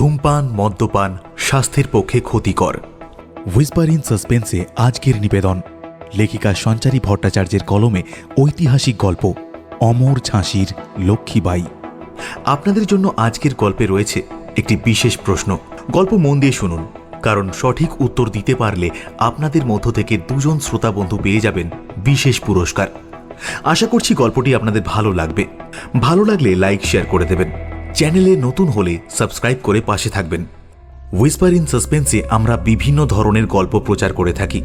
ধূমপান মদ্যপান স্বাস্থ্যের পক্ষে ক্ষতিকর। হুইসপার ইন সাসপেন্সে আজকের নিবেদন লেখিকা সঞ্চারী ভট্টাচার্যের কলমে ঐতিহাসিক গল্প অমর ঝাঁসির লক্ষ্মীবাঈ। আপনাদের জন্য আজকের গল্পে রয়েছে একটি বিশেষ প্রশ্ন। গল্প মন দিয়ে শুনুন, কারণ সঠিক উত্তর দিতে পারলে আপনাদের মধ্য থেকে 2 জন শ্রোতা বন্ধু পেয়ে যাবেন বিশেষ পুরস্কার। আশা করছি গল্পটি আপনাদের ভালো লাগবে। ভালো লাগলে লাইক শেয়ার করে দেবেন। চ্যানেলে নতুন হলে সাবস্ক্রাইব করে পাশে থাকবেন। হুইসপার ইন সাসপেন্সে আমরা বিভিন্ন ধরনের গল্প প্রচার করে থাকি,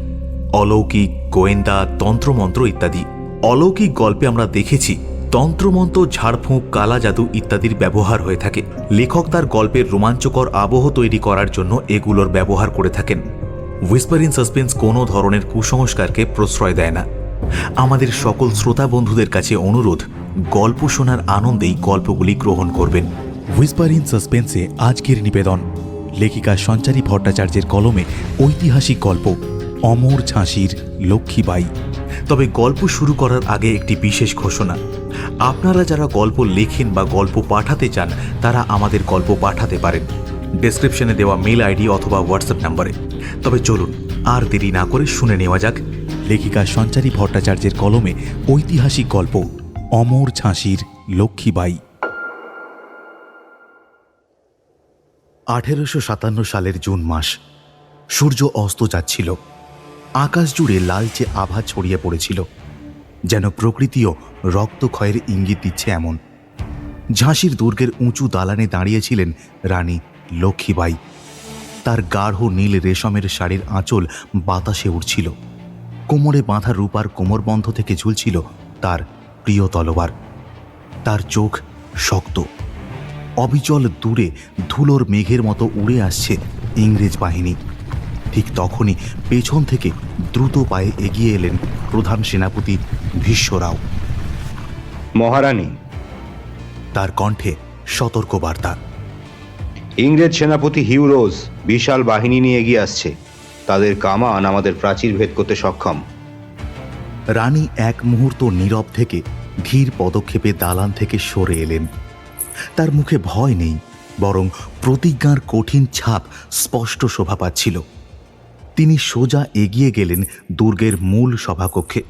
অলৌকিক, গোয়েন্দা, তন্ত্রমন্ত্র ইত্যাদি। অলৌকিক গল্পে আমরা দেখেছি তন্ত্রমন্ত্র, ঝাড়ফুঁক, কালা জাদু ইত্যাদির ব্যবহার হয়ে থাকে। লেখক তার গল্পের রোমাঞ্চকর আবহ তৈরি করার জন্য এগুলোর ব্যবহার করে থাকেন। হুইসপার ইন সাসপেন্স কোনো ধরনের কুসংস্কারকে প্রশ্রয় দেয় না। আমাদের সকল শ্রোতা বন্ধুদের কাছে অনুরোধ, গল্প শোনার আনন্দেই গল্পগুলি গ্রহণ করবেন। হুইসপার ইন সাসপেন্সে আজকের নিবেদন লেখিকা সঞ্চারী ভট্টাচার্যের কলমে ঐতিহাসিক গল্প অমর ঝাঁসির লক্ষ্মীবাঈ। তবে গল্প শুরু করার আগে একটি বিশেষ ঘোষণা। আপনারা যারা গল্প লেখেন বা গল্প পাঠাতে চান, তারা আমাদের গল্প পাঠাতে পারেন ডেসক্রিপশনে দেওয়া মেল আইডি অথবা হোয়াটসঅ্যাপ নম্বরে। তবে চলুন আর দেরি না করে শুনে নেওয়া যাক লেখিকা সঞ্চারী ভট্টাচার্যের কলমে ঐতিহাসিক গল্প অমর ঝাঁসির লক্ষ্মীবাঈ। 1857 সালের জুন মাস। সূর্য অস্ত যাচ্ছিল। আকাশ জুড়ে লালচে আভা ছড়িয়ে পড়েছিল, যেন প্রকৃতিও রক্তক্ষয়ের ইঙ্গিত দিচ্ছে এমন। ঝাঁসির দুর্গের উঁচু দালানে দাঁড়িয়েছিলেন রানী লক্ষ্মীবাঈ। তার গাঢ় নীল রেশমের শাড়ির আঁচল বাতাসে উড়ছিল। কোমরে বাঁধা রূপার কোমরবন্ধ থেকে ঝুলছিল তার প্রিয় তলোয়ার। তার চোখ শক্ত, অবিচল। দূরে ধুলোর মেঘের মতো উড়ে আসছে ইংরেজ বাহিনী। ঠিক তখনই পেছন থেকে দ্রুত পায়ে এগিয়ে এলেন প্রধান সেনাপতি ভীষ্ম রাও। মহারানী, তার কণ্ঠে সতর্ক বার্তা। ইংরেজ সেনাপতি হিউ রোজ বিশাল বাহিনী নিয়ে এগিয়ে আসছে। তাদের কামান আমাদের প্রাচীর ভেদ করতে সক্ষম। রানী এক মুহূর্ত নীরব থেকে ধীর পদক্ষেপে দালান থেকে সরে এলেন। তার মুখে ভয় নেই, বরং প্রতিজ্ঞার কঠিন ছাপ স্পষ্ট শোভা পাচ্ছিল। তিনি সোজা এগিয়ে গেলেন দুর্গের মূল সভাকক্ষে,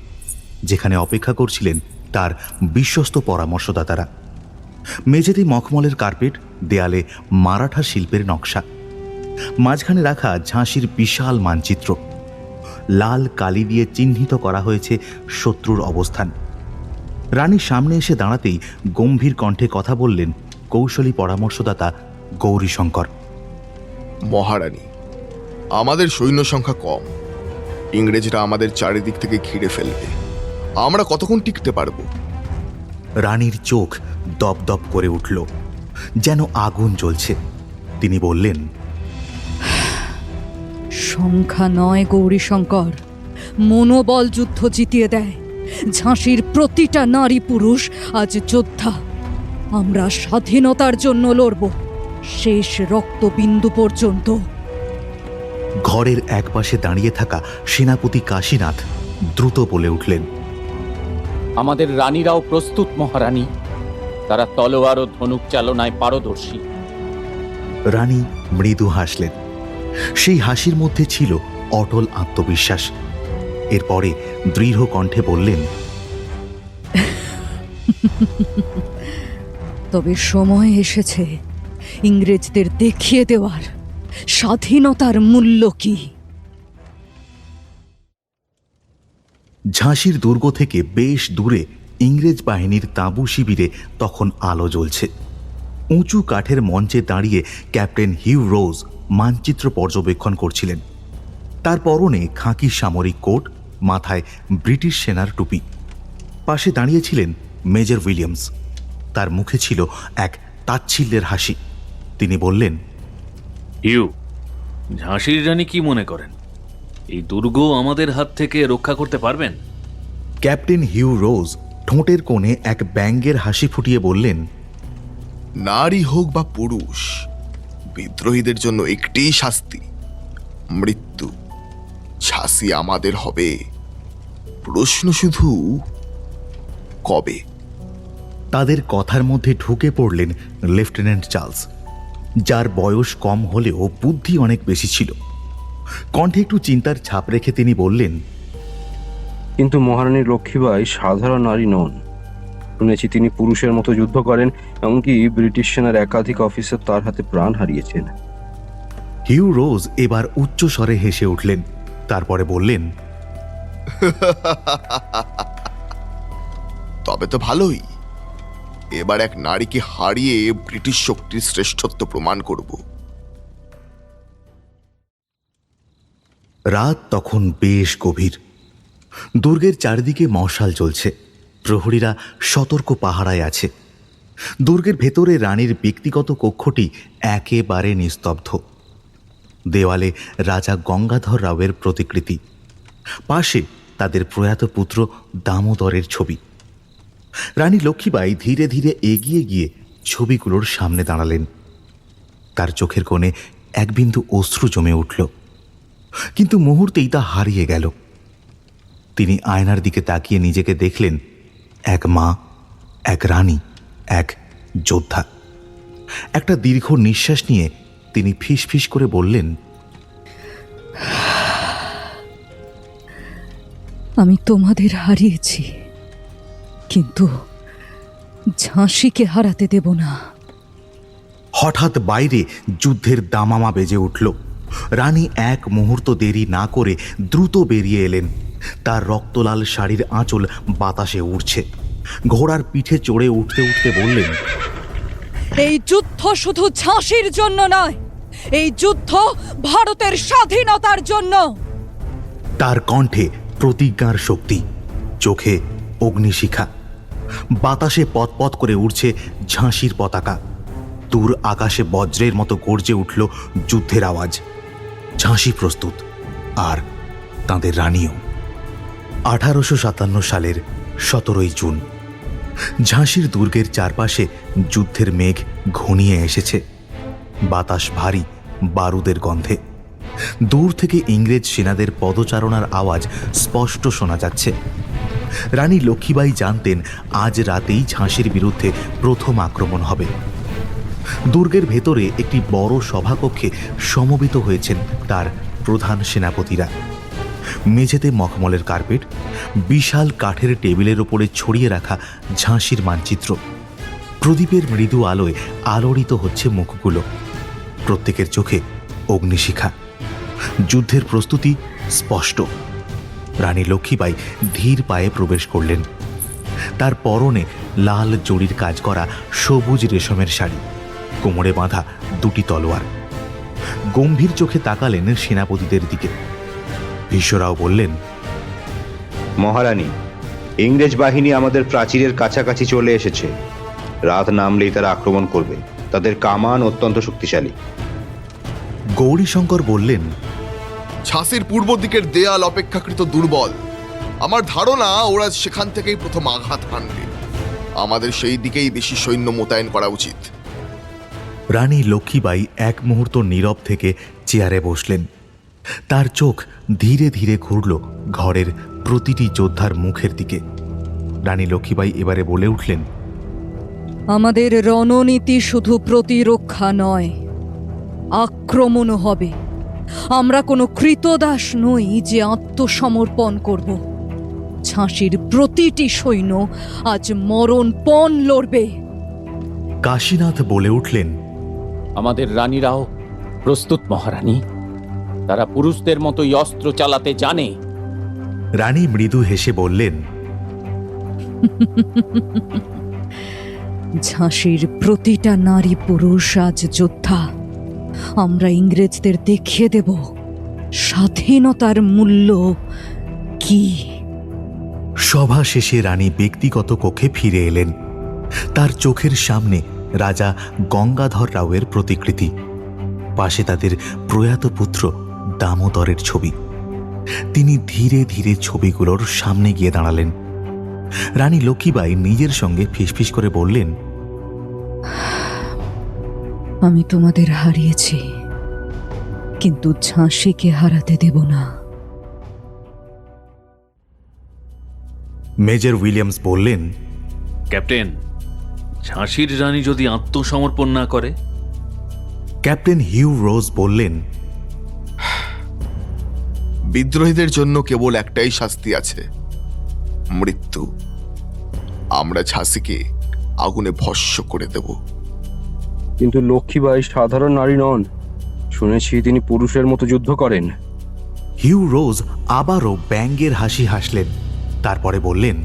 যেখানে অপেক্ষা করছিলেন তার বিশ্বস্ত পরামর্শদাতারা। মেঝেতে মখমলের কার্পেট, দেয়ালে মারাঠা শিল্পের নকশা, মাঝখানে রাখা ঝাঁসির বিশাল মানচিত্র। লাল কালি দিয়ে চিহ্নিত করা হয়েছে শত্রুর অবস্থান। রানী সামনে এসে দাঁড়াতেই গম্ভীর কণ্ঠে কথা বললেন কৌশলী পরামর্শদাতা গৌরীশঙ্কর। মহারানী, আমাদের সৈন্য সংখ্যা কম। ইংরেজরা আমাদের চারিদিক থেকে ঘিরে ফেলবে। আমরা কতক্ষণ টিকতে পারব? রানীর চোখ দপদপ করে উঠল, যেন আগুন জ্বলছে। তিনি বললেন, সংখ্যা নয় গৌরীশঙ্কর, মনোবল যুদ্ধ জিতিয়ে দেয়। ঝাঁসির প্রতিটা নারী পুরুষ আজ যোদ্ধা। আমরা স্বাধীনতার জন্য লড়ব, শেষ রক্তবিন্দু পর্যন্ত। ঘরের একপাশে দাঁড়িয়ে থাকা সেনাপতি কাশীনাথ দ্রুত বলে উঠলেন, আমাদের রানীরাও প্রস্তুত মহারানী। তারা তলোয়ার ও ধনুক চালনায় পারদর্শী। রানী মৃদু হাসলেন। সেই হাসির মধ্যে ছিল অটল আত্মবিশ্বাস। এরপরে দৃঢ় কণ্ঠে বললেন, তবে সময় এসেছে ইংরেজদের দেখিয়ে দেওয়ার স্বাধীনতার মূল্য কি। ঝাঁসির দুর্গ থেকে বেশ দূরে ইংরেজ বাহিনীর তাঁবু শিবিরে তখন আলো জ্বলছে। উঁচু কাঠের মঞ্চে দাঁড়িয়ে ক্যাপ্টেন হিউ রোজ মানচিত্র পর্যবেক্ষণ করছিলেন। তার পরনে খাকি সামরিক কোট, মাথায় ব্রিটিশ সেনার টুপি। পাশে দাঁড়িয়েছিলেন মেজর উইলিয়ামস। তার মুখে ছিল এক তাচ্ছিল্যের হাসি। তিনি বললেন, হিউ, ঝাঁসির রানী কি মনে করেন এই দুর্গ আমাদের হাত থেকে রক্ষা করতে পারবেন? ক্যাপ্টেন হিউ রোজ ঠোঁটের কোণে এক ব্যঙ্গের হাসি ফুটিয়ে বললেন, নারী হোক বা পুরুষ, বিদ্রোহীদের জন্য একটিই শাস্তি, মৃত্যু। ঝাঁসি আমাদের হবে। প্রশ্ন শুধু কবে। তাদের কথার মধ্যে ঢুকে পড়লেন লেফটেন্যান্ট চার্লস। যার বয়স কম হলেও বুদ্ধি অনেক বেশি ছিল। কণ্ঠে একটু চিন্তার ছাপ রেখে তিনি বললেন, কিন্তু মহারানী লক্ষ্মীবাই সাধারণ নারী নন। শুনেছি তিনি পুরুষের মতো যুদ্ধ করেন, এমনকি ব্রিটিশ সেনার একাধিক অফিসার তার হাতে প্রাণ হারিয়েছেন। হিউ রোজ এবার উচ্চ স্বরে হেসে উঠলেন। তারপরে বললেন, তবে তো ভালোই। এবার এক নারীকে হারিয়ে ব্রিটিশ শক্তির শ্রেষ্ঠত্ব প্রমাণ করব। রাত তখন বেশ গভীর। দুর্গের চারিদিকে মশাল জ্বলছে, প্রহরীরা সতর্ক পাহারায় আছে। দুর্গের ভেতরে রানীর ব্যক্তিগত কক্ষটি একেবারে নিস্তব্ধ। দেওয়ালে রাজা গঙ্গাধর রাওয়ের প্রতিকৃতি, পাশে তাদের প্রয়াত পুত্র দামোদরের ছবি। রানী লক্ষ্মীবাই ধীরে ধীরে এগিয়ে গিয়ে ছবিগুলোর সামনে দাঁড়ালেন। তার চোখের কোণে এক বিন্দু অশ্রু জমে উঠল, কিন্তু মুহূর্তেই তা হারিয়ে গেল। তিনি আয়নার দিকে তাকিয়ে নিজেকে দেখলেন এক মা, এক রানী, এক যোদ্ধা। একটা দীর্ঘ নিঃশ্বাস নিয়ে তিনি ফিসফিস করে বললেন, আমি তোমাদের হারিয়েছি, কিন্তু ঝাঁসিকে হারাতে দেব না। হঠাৎ বাইরে যুদ্ধের দামামা বেজে উঠল। রানী এক মুহূর্ত দেরি না করে দ্রুত বেরিয়ে এলেন। তার রক্তলাল শাড়ির আঁচল বাতাসে উড়ছে। ঘোড়ার পিঠে চড়ে উঠতে উঠতে বললেন, এই যুদ্ধ শুধু ঝাঁসির জন্য নয়, এই যুদ্ধ ভারতের স্বাধীনতার জন্য। তার কণ্ঠে প্রতিজ্ঞার শক্তি, চোখে অগ্নিশিখা। বাতাসে পতপত করে উড়ছে ঝাঁসির পতাকা। দূর আকাশে বজ্রের মতো গর্জে উঠল যুদ্ধের আওয়াজ। ঝাঁসি প্রস্তুত, আর তাঁদের রানীও। 1857 সালের 17 জুন। ঝাঁসির দুর্গের চারপাশে যুদ্ধের মেঘ ঘনিয়ে এসেছে। বাতাস ভারী বারুদের গন্ধে। দূর থেকে ইংরেজ সেনাদের পদচারণার আওয়াজ স্পষ্ট শোনা যাচ্ছে। রানী লক্ষ্মীবাই জানতেন আজ রাতেই ঝাঁসির বিরুদ্ধে প্রথম আক্রমণ হবে। দুর্গের ভেতরে একটি বড় সভাকক্ষে সমবেত হয়েছেন তার প্রধান সেনাপতিরা। মেঝেতে মখমলের কার্পেট, বিশাল কাঠের টেবিলের ওপরে ছড়িয়ে রাখা ঝাঁসির মানচিত্র। প্রদীপের মৃদু আলোয় আলোড়িত হচ্ছে মুখগুলো। প্রত্যেকের চোখে অগ্নিশিখা। যুদ্ধের প্রস্তুতি স্পষ্ট। রানী লক্ষ্মীবাই ধীর পায়ে প্রবেশ করলেন। তার পরনে লাল জড়ির কাজ করা সবুজ রেশমের শাড়ি, কোমরে বাঁধা দুটি তলোয়ার। গম্ভীর চোখে তাকালেন সেনাপতিদের দিকে। ভীষ্মরাও বললেন, মহারানী, ইংরেজ বাহিনী আমাদের প্রাচীরের কাছাকাছি চলে এসেছে। রাত নামলেই তারা আক্রমণ করবে। তাদের কামান অত্যন্ত শক্তিশালী। গৌরীশঙ্কর বললেন, ঝাঁসির পূর্ব দিকের দেয়াল অপেক্ষাকৃত দুর্বল। আমার ধারণা ওরা সেখান থেকেই প্রথম আঘাত হানবে। আমাদের সেই দিকেই বেশি সৈন্য মোতায়েন করা উচিত। রানী লক্ষ্মীবাই এক মুহূর্ত নীরব থেকে চেয়ারে বসলেন। তার চোখ ধীরে ধীরে ঘুরল ঘরের প্রতিটি যোদ্ধার মুখের দিকে। রানী লক্ষ্মীবাই এবারে বলে উঠলেন, আমাদের রণনীতি শুধু প্রতিরক্ষা নয়, আক্রমণও হবে। আমরা কোনো কৃতদাস নই যে আত্মসমর্পণ করব। ঝাঁসির প্রতিটি সৈন্য আজ মরণপণ লড়বে। কাশীনাথ বলে উঠলেন, আমাদের রানীরাও প্রস্তুত মহারানী। তারা পুরুষদের মতোই অস্ত্র চালাতে জানে। রানী মৃদু হেসে বললেন, ঝাঁসির প্রতিটা নারী পুরুষ আজ যোদ্ধা। আমরা ইংরেজদের দেখিয়ে দেব স্বাধীনতার মূল্য কি। সভা শেষে রানী ব্যক্তিগত কক্ষে ফিরে এলেন। তার চোখের সামনে রাজা গঙ্গাধর রাওয়ের প্রতিকৃতি, পাশে তাদের প্রয়াত পুত্র দামোদরের ছবি। তিনি ধীরে ধীরে ছবিগুলোর সামনে গিয়ে দাঁড়ালেন। রানী লক্ষ্মীবাই নিজের সঙ্গে ফিসফিস করে বললেন, আমি তোমাদের হারিয়েছি, কিন্তু ঝাঁসিকে হারাতে দেব না। মেজর উইলিয়ামস বললেন, ক্যাপ্টেন, ঝাঁসির রানী যদি আত্মসমর্পণ না করে? ক্যাপ্টেন হিউ রোজ বললেন, বিদ্রোহীদের জন্য কেবল একটাই শাস্তি আছে, মৃত্যু। আমরা ঝাঁসিকে আগুনে ভস্ম করে দেব। কিন্তু লক্ষ্মীবাঈ সাধারণ নারী নন, শুনেছি তিনি পুরুষের মতো যুদ্ধ করেন। হিউ রোজ আবারও ব্যঙ্গের হাসি হাসলেন, তারপরে বললেন,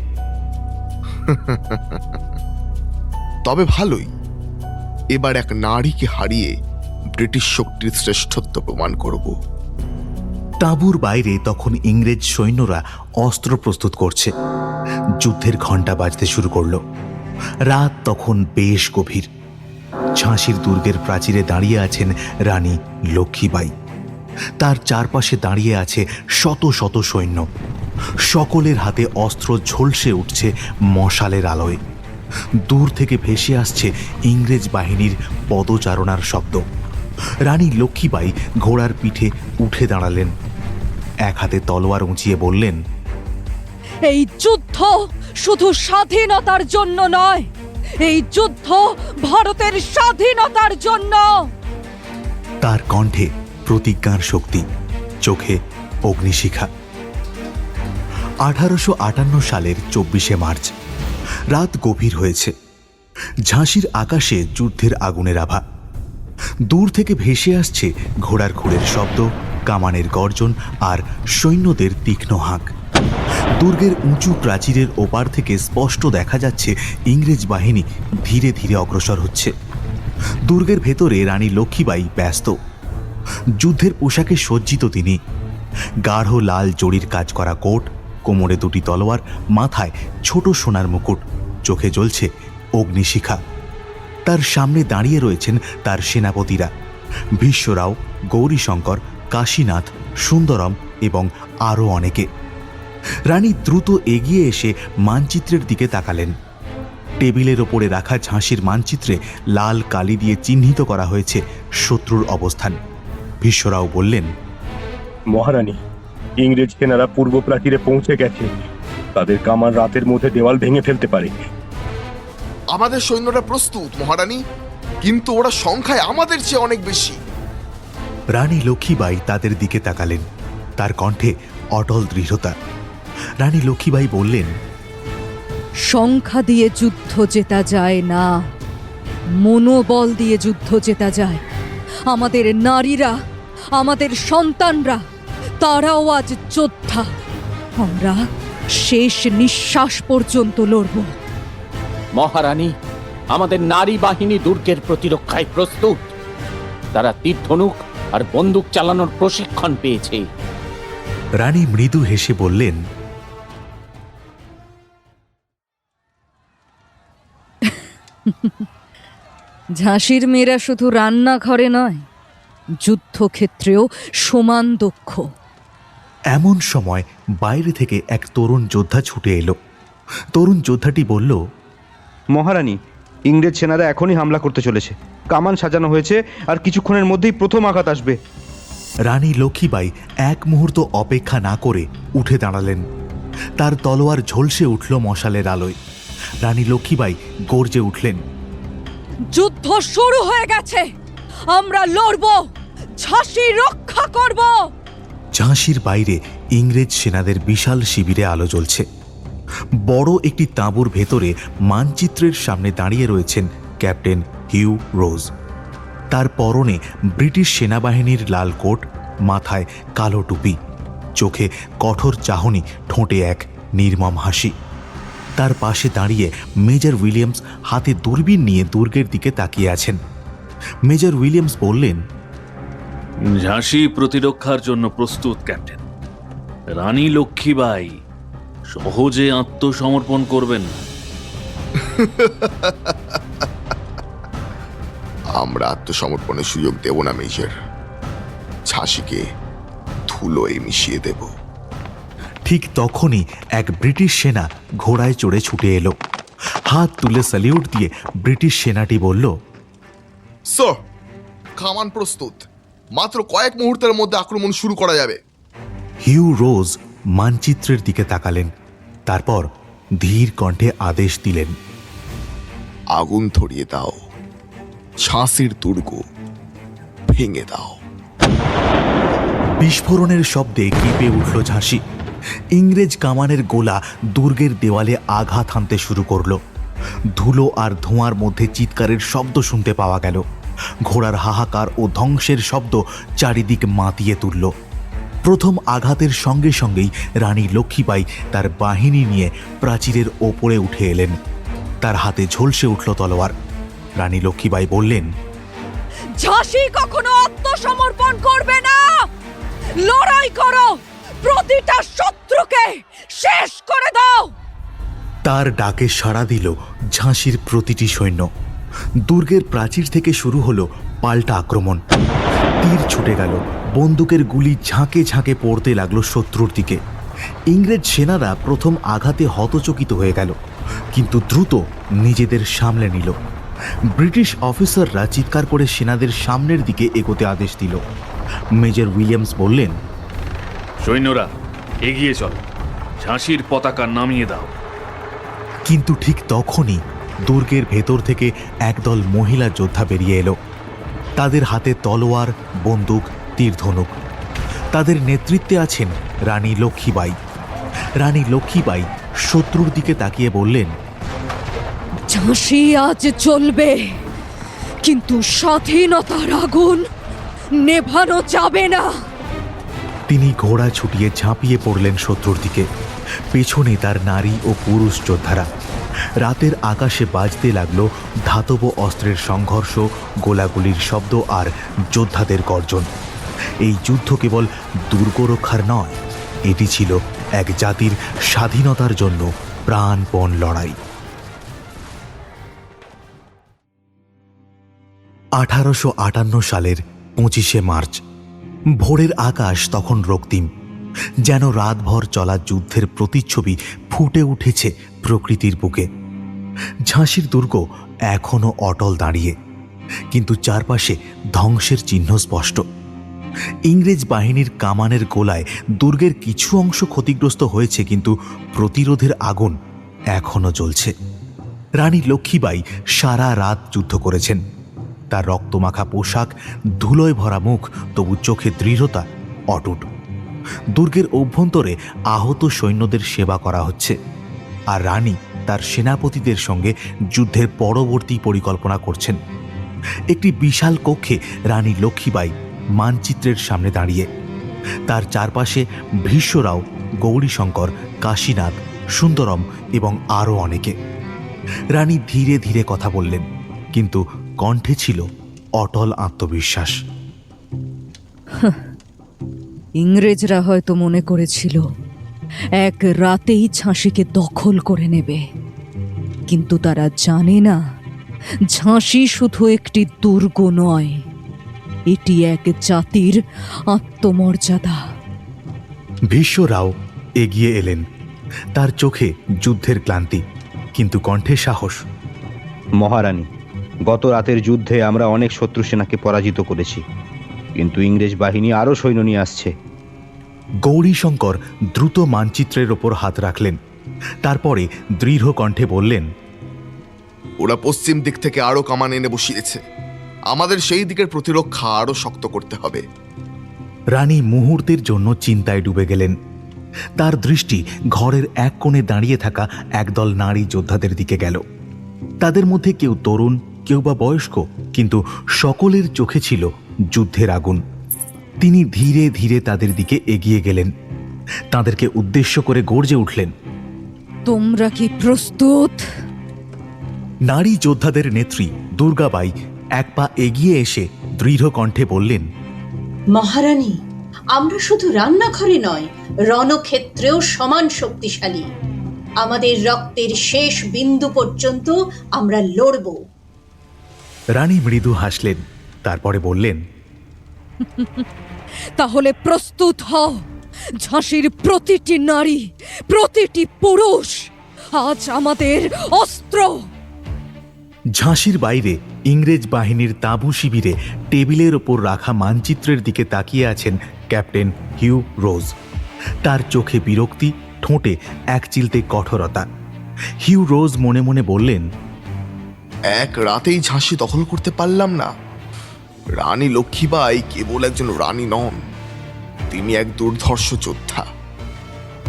তবে ভালোই, এবার এক নারীকে হারিয়ে ব্রিটিশ শক্তির শ্রেষ্ঠত্ব প্রমাণ করব। তাঁবুর বাইরে তখন ইংরেজ সৈন্যরা অস্ত্র প্রস্তুত করছে। যুদ্ধের ঘণ্টা বাজতে শুরু করল। রাত তখন বেশ গভীর। ঝাঁসির দুর্গের প্রাচীরে দাঁড়িয়ে আছেন রানী লক্ষ্মীবাঈ। তার চারপাশে দাঁড়িয়ে আছে শত শত সৈন্য। সকলের হাতে অস্ত্র ঝলসে উঠছে মশালের আলোয়। দূর থেকে ভেসে আসছে ইংরেজ বাহিনীর পদচারণার শব্দ। রানী লক্ষ্মীবাঈ ঘোড়ার পিঠে উঠে দাঁড়ালেন। এক হাতে তলোয়ার উঁচিয়ে বললেন, এই যুদ্ধ শুধু স্বাধীনতার জন্য নয়, এই যুদ্ধ ভারতের স্বাধীনতার জন্য। তার কণ্ঠে প্রতিজ্ঞার শক্তি, চোখে অগ্নিশিখা। 1858 সালের 24শে মার্চ। রাত গভীর হয়েছে। ঝাঁসির আকাশে যুদ্ধের আগুনের আভা। দূর থেকে ভেসে আসছে ঘোড়ার খুরের শব্দ, কামানের গর্জন আর সৈন্যদের তীক্ষ্ণ হাঁক। দুর্গের উঁচু প্রাচীরের ওপার থেকে স্পষ্ট দেখা যাচ্ছে ইংরেজ বাহিনী ধীরে ধীরে অগ্রসর হচ্ছে। দুর্গের ভেতরে রানী লক্ষ্মীবাঈ ব্যস্ত। যুদ্ধের পোশাকে সজ্জিত তিনি। গাঢ় লাল জরির কাজ করা কোট, কোমরে দুটি তলোয়ার, মাথায় ছোট সোনার মুকুট, চোখে জ্বলছে অগ্নিশিখা। তার সামনে দাঁড়িয়ে রয়েছেন তার সেনাপতিরা, ভীষ্মরাও, গৌরীশঙ্কর, কাশীনাথ, সুন্দরম এবং আরও অনেকে। রানী দ্রুত এগিয়ে এসে মানচিত্রের দিকে তাকালেন। টেবিলের ওপরে রাখা ঝাঁসির মানচিত্রে লাল কালি দিয়ে চিহ্নিত করা হয়েছে শত্রুর অবস্থান। ভীষ্মরাও বললেন, মহারানী, ইংরেজ সেনারা পূর্ব প্রাচীরে পৌঁছে গেছে। তাদের কামান রাতের মধ্যে দেওয়াল ভেঙে ফেলতে পারে। আমাদের সৈন্যরা প্রস্তুত মহারানী, কিন্তু ওরা সংখ্যায় আমাদের চেয়ে অনেক বেশি। রানী লক্ষ্মীবাঈ তাদের দিকে তাকালেন। তার কণ্ঠে অটল দৃঢ়তা। রানী লক্ষ্মীবাঈ বললেন, সংখ্যা দিয়ে যুদ্ধ জেতা যায় না, মনোবল দিয়ে যুদ্ধ জেতা যায়। আমাদের নারীরা, আমাদের সন্তানরা, তারাও আজ যোদ্ধা। আমরা শেষ নিঃশ্বাস পর্যন্ত লড়ব। মহারানী, আমাদের নারী বাহিনী দুর্গের প্রতিরক্ষায় প্রস্তুত। তারা তীর ধনুক আর বন্দুক চালানোর প্রশিক্ষণ পেয়েছে। রানী মৃদু হেসে বললেন, ঝাঁসির মেয়েরা শুধু রান্নাঘরে নয়, যুদ্ধক্ষেত্রেও সমান দক্ষ। এমন সময় বাইরে থেকে এক তরুণ যোদ্ধা ছুটে এলো। তরুণ যোদ্ধাটি বলল, মহারানী, ইংরেজ সেনারা এখনই হামলা করতে চলেছে। কামান সাজানো হয়েছে, আর কিছুক্ষণের মধ্যেই প্রথম আঘাত আসবে। রানী লক্ষ্মীবাঈ এক মুহূর্ত অপেক্ষা না করে উঠে দাঁড়ালেন। তার তলোয়ার ঝলসে উঠল মশালের আলোয়। রানী লক্ষ্মীবাঈ গর্জে উঠলেন, যুদ্ধ শুরু হয়ে গেছে, আমরা লড়ব, ঝাঁসি রক্ষা করব। ঝাঁসির বাইরে ইংরেজ সেনাদের বিশাল শিবিরে আলো জ্বলছে। বড় একটি তাঁবুর ভেতরে মানচিত্রের সামনে দাঁড়িয়ে রয়েছেন ক্যাপ্টেন হিউ রোজ। তার পরনে ব্রিটিশ সেনাবাহিনীর লাল কোট, মাথায় কালো টুপি, চোখে কঠোর চাহনি, ঠোঁটে এক নির্মম হাসি। তার পাশে দাঁড়িয়ে মেজর উইলিয়ামস হাতে দূরবীন নিয়ে দুর্গের দিকে তাকিয়ে আছেন। মেজর উইলিয়ামস বললেন, ঝাঁসি প্রতিরক্ষার জন্য প্রস্তুত ক্যাপ্টেন। রানী লক্ষ্মীবাঈ সহজে আত্মসমর্পণ করবেন না। আমরা আত্মসমর্পণের সুযোগ দেব না মেজর। ঝাঁসিকে ধুলোয় মিশিয়ে দেব। ঠিক তখনই এক ব্রিটিশ সেনা ঘোড়ায় চড়ে ছুটে এলো। হাত তুলে স্যালিউট দিয়ে ব্রিটিশ সেনাটি বলল, স্যার, কামান প্রস্তুত। মাত্র কয়েক মুহূর্তের মধ্যে আক্রমণ শুরু করা যাবে। হিউ রোজ মানচিত্রের দিকে তাকালেন, তারপর ধীর কণ্ঠে আদেশ দিলেন, আগুন ধরিয়ে দাও ঝাঁসির দুর্গ। ভেঙে দাও। বিস্ফোরণের শব্দে কেঁপে উঠল ঝাঁসি। ইংরেজ কামানের গোলা দুর্গের দেওয়ালে আঘাত হানতে শুরু করলো। ধুলো আর ধোঁয়ার মধ্যে চিৎকারের শব্দ শুনতে পাওয়া গেল। ঘোড়ার হাহাকার ও ধ্বংসের শব্দ চারিদিক মাতিয়ে তুলল। প্রথম আঘাতের সঙ্গে সঙ্গেই রানী লক্ষ্মীবাই তার বাহিনী নিয়ে প্রাচীরের ওপরে উঠে এলেন। তার হাতে ঝলসে উঠল তলোয়ার। রানী লক্ষ্মীবাই বললেন, ঝাঁসি কখনো আত্মসমর্পণ করবে না। লড়াই করো, প্রতিটা শত্রুকে শেষ করে দাও। তার ডাকে সাড়া দিল ঝাঁসির প্রতিটি সৈন্য। দুর্গের প্রাচীর থেকে শুরু হলো পাল্টা আক্রমণ। তীর ছুটে গেল, বন্দুকের গুলি ঝাঁকে ঝাঁকে পড়তে লাগলো শত্রুর দিকে। ইংরেজ সেনারা প্রথম আঘাতে হতচকিত হয়ে গেল, কিন্তু দ্রুত নিজেদের সামলে নিল। ব্রিটিশ অফিসাররা চিৎকার করে সেনাদের সামনের দিকে এগোতে আদেশ দিল। মেজর উইলিয়ামস বললেন, সৈন্যরা এগিয়ে চল, ঝাঁসির পতাকা নামিয়ে দাও। কিন্তু ঠিক তখনই দুর্গের ভেতর থেকে একদল মহিলা যোদ্ধা বেরিয়ে এলো। তাদের হাতে তলোয়ার, বন্দুক, তীরধনুক। তাদের নেতৃত্বে আছেন রানী লক্ষ্মীবাই। রানী লক্ষ্মীবাই শত্রুর দিকে তাকিয়ে বললেন, ঝাঁসি আজ চলবে, কিন্তু স্বাধীনতার আগুন নেভানো যাবে না। তিনি ঘোড়া ছুটিয়ে ঝাঁপিয়ে পড়লেন শত্রুর দিকে। পেছনে তার নারী ও পুরুষ যোদ্ধারা। রাতের আকাশে বাজতে লাগলো ধাতব অস্ত্রের সংঘর্ষ, গোলাগুলির শব্দ আর যোদ্ধাদের গর্জন। এই যুদ্ধ কেবল দুর্গ রক্ষার নয়, এটি ছিল এক জাতির স্বাধীনতার জন্য প্রাণপণ লড়াই। 1858 সালের 25শে মার্চ। ভোরের আকাশ তখন রক্তিম, যেন রাতভর চলা যুদ্ধের প্রতিচ্ছবি ফুটে উঠেছে প্রকৃতির বুকে। ঝাঁসির দুর্গ এখনো অটল দাঁড়িয়ে, কিন্তু চারপাশে ধ্বংসের চিহ্ন স্পষ্ট। ইংরেজ বাহিনীর কামানের গোলায় দুর্গের কিছু অংশ ক্ষতিগ্রস্ত হয়েছে, কিন্তু প্রতিরোধের আগুন এখনো জ্বলছে। রানী লক্ষ্মীবাই সারা রাত যুদ্ধ করেছেন। তার রক্তমাখা পোশাক, ধুলোয় ভরা মুখ, তবু চোখে দৃঢ়তা অটুট। দুর্গের অভ্যন্তরে আহত সৈন্যদের সেবা করা হচ্ছে, আর রানী তার সেনাপতিদের সঙ্গে যুদ্ধের পরবর্তী পরিকল্পনা করছেন। একটি বিশাল কক্ষে রানী লক্ষ্মীবাই মানচিত্রের সামনে দাঁড়িয়ে। তার চারপাশে ভীষ্মরাও, গৌরীশঙ্কর, কাশীনাথ, সুন্দরম এবং আরও অনেকে। রানী ধীরে ধীরে কথা বললেন, কিন্তু কণ্ঠে ছিল অটল আত্মবিশ্বাস। ইংরেজরা হয়তো মনে করেছিল এক রাতেই ঝাঁসিকে দখল করে নেবে, কিন্তু তারা জানে না ঝাঁসি শুধু একটি দুর্গ নয়, এটি এক জাতির আত্মমর্যাদা। ভীষ্মরাও এগিয়ে এলেন। তার চোখে যুদ্ধের ক্লান্তি, কিন্তু কণ্ঠে সাহস। মহারানী, গত রাতের যুদ্ধে আমরা অনেক শত্রু সেনাকে পরাজিত করেছি, কিন্তু ইংরেজ বাহিনী আরও সৈন্য নিয়ে আসছে। গৌরীশঙ্কর দ্রুত মানচিত্রের ওপর হাত রাখলেন। তারপরে দৃঢ় কণ্ঠে বললেন, ওরা পশ্চিম দিক থেকে আরো কামান এনে বসিয়েছে। আমাদের সেই দিকের প্রতিরক্ষা আরো শক্ত করতে হবে। রানী মুহূর্তের জন্য চিন্তায় ডুবে গেলেন। তার দৃষ্টি ঘরের এক কোণে দাঁড়িয়ে থাকা একদল নারী যোদ্ধাদের দিকে গেল। তাদের মধ্যে কেউ তরুণ, কেউ বা বয়স্ক, কিন্তু সকলের চোখে ছিল যুদ্ধের আগুন। তিনি ধীরে ধীরে তাদের দিকে এগিয়ে গেলেন। তাদেরকে উদ্দেশ্য করে গর্জে উঠলেন, তোমরা কি প্রস্তুত? নারী যোদ্ধাদের নেত্রী দুর্গাবাই এক পা এগিয়ে এসে দৃঢ় কণ্ঠে বললেন, মহারানী, আমরা শুধু রান্নাঘরে নয়, রণক্ষেত্রেও সমান শক্তিশালী। আমাদের রক্তের শেষ বিন্দু পর্যন্ত আমরা লড়ব। রানী মৃদু হাসলেন, তারপরে বললেন, তাহলে প্রস্তুত হও। ঝাঁসির প্রতিটি নারী, প্রতিটি পুরুষ আজ আমাদের অস্ত্র। ঝাঁসির বাইরে ইংরেজ বাহিনীর তাঁবু শিবিরে টেবিলের ওপর রাখা মানচিত্রের দিকে তাকিয়ে আছেন ক্যাপ্টেন হিউ রোজ। তার চোখে বিরক্তি, ঠোঁটে এক চিলতে কঠোরতা। হিউ রোজ মনে মনে বললেন, এক রাতেই ঝাঁসি দখল করতে পারলাম না। রানী লক্ষ্মীবাই কেবল একজন রানী নন, তিনি এক দুর্ধর্ষ যোদ্ধা।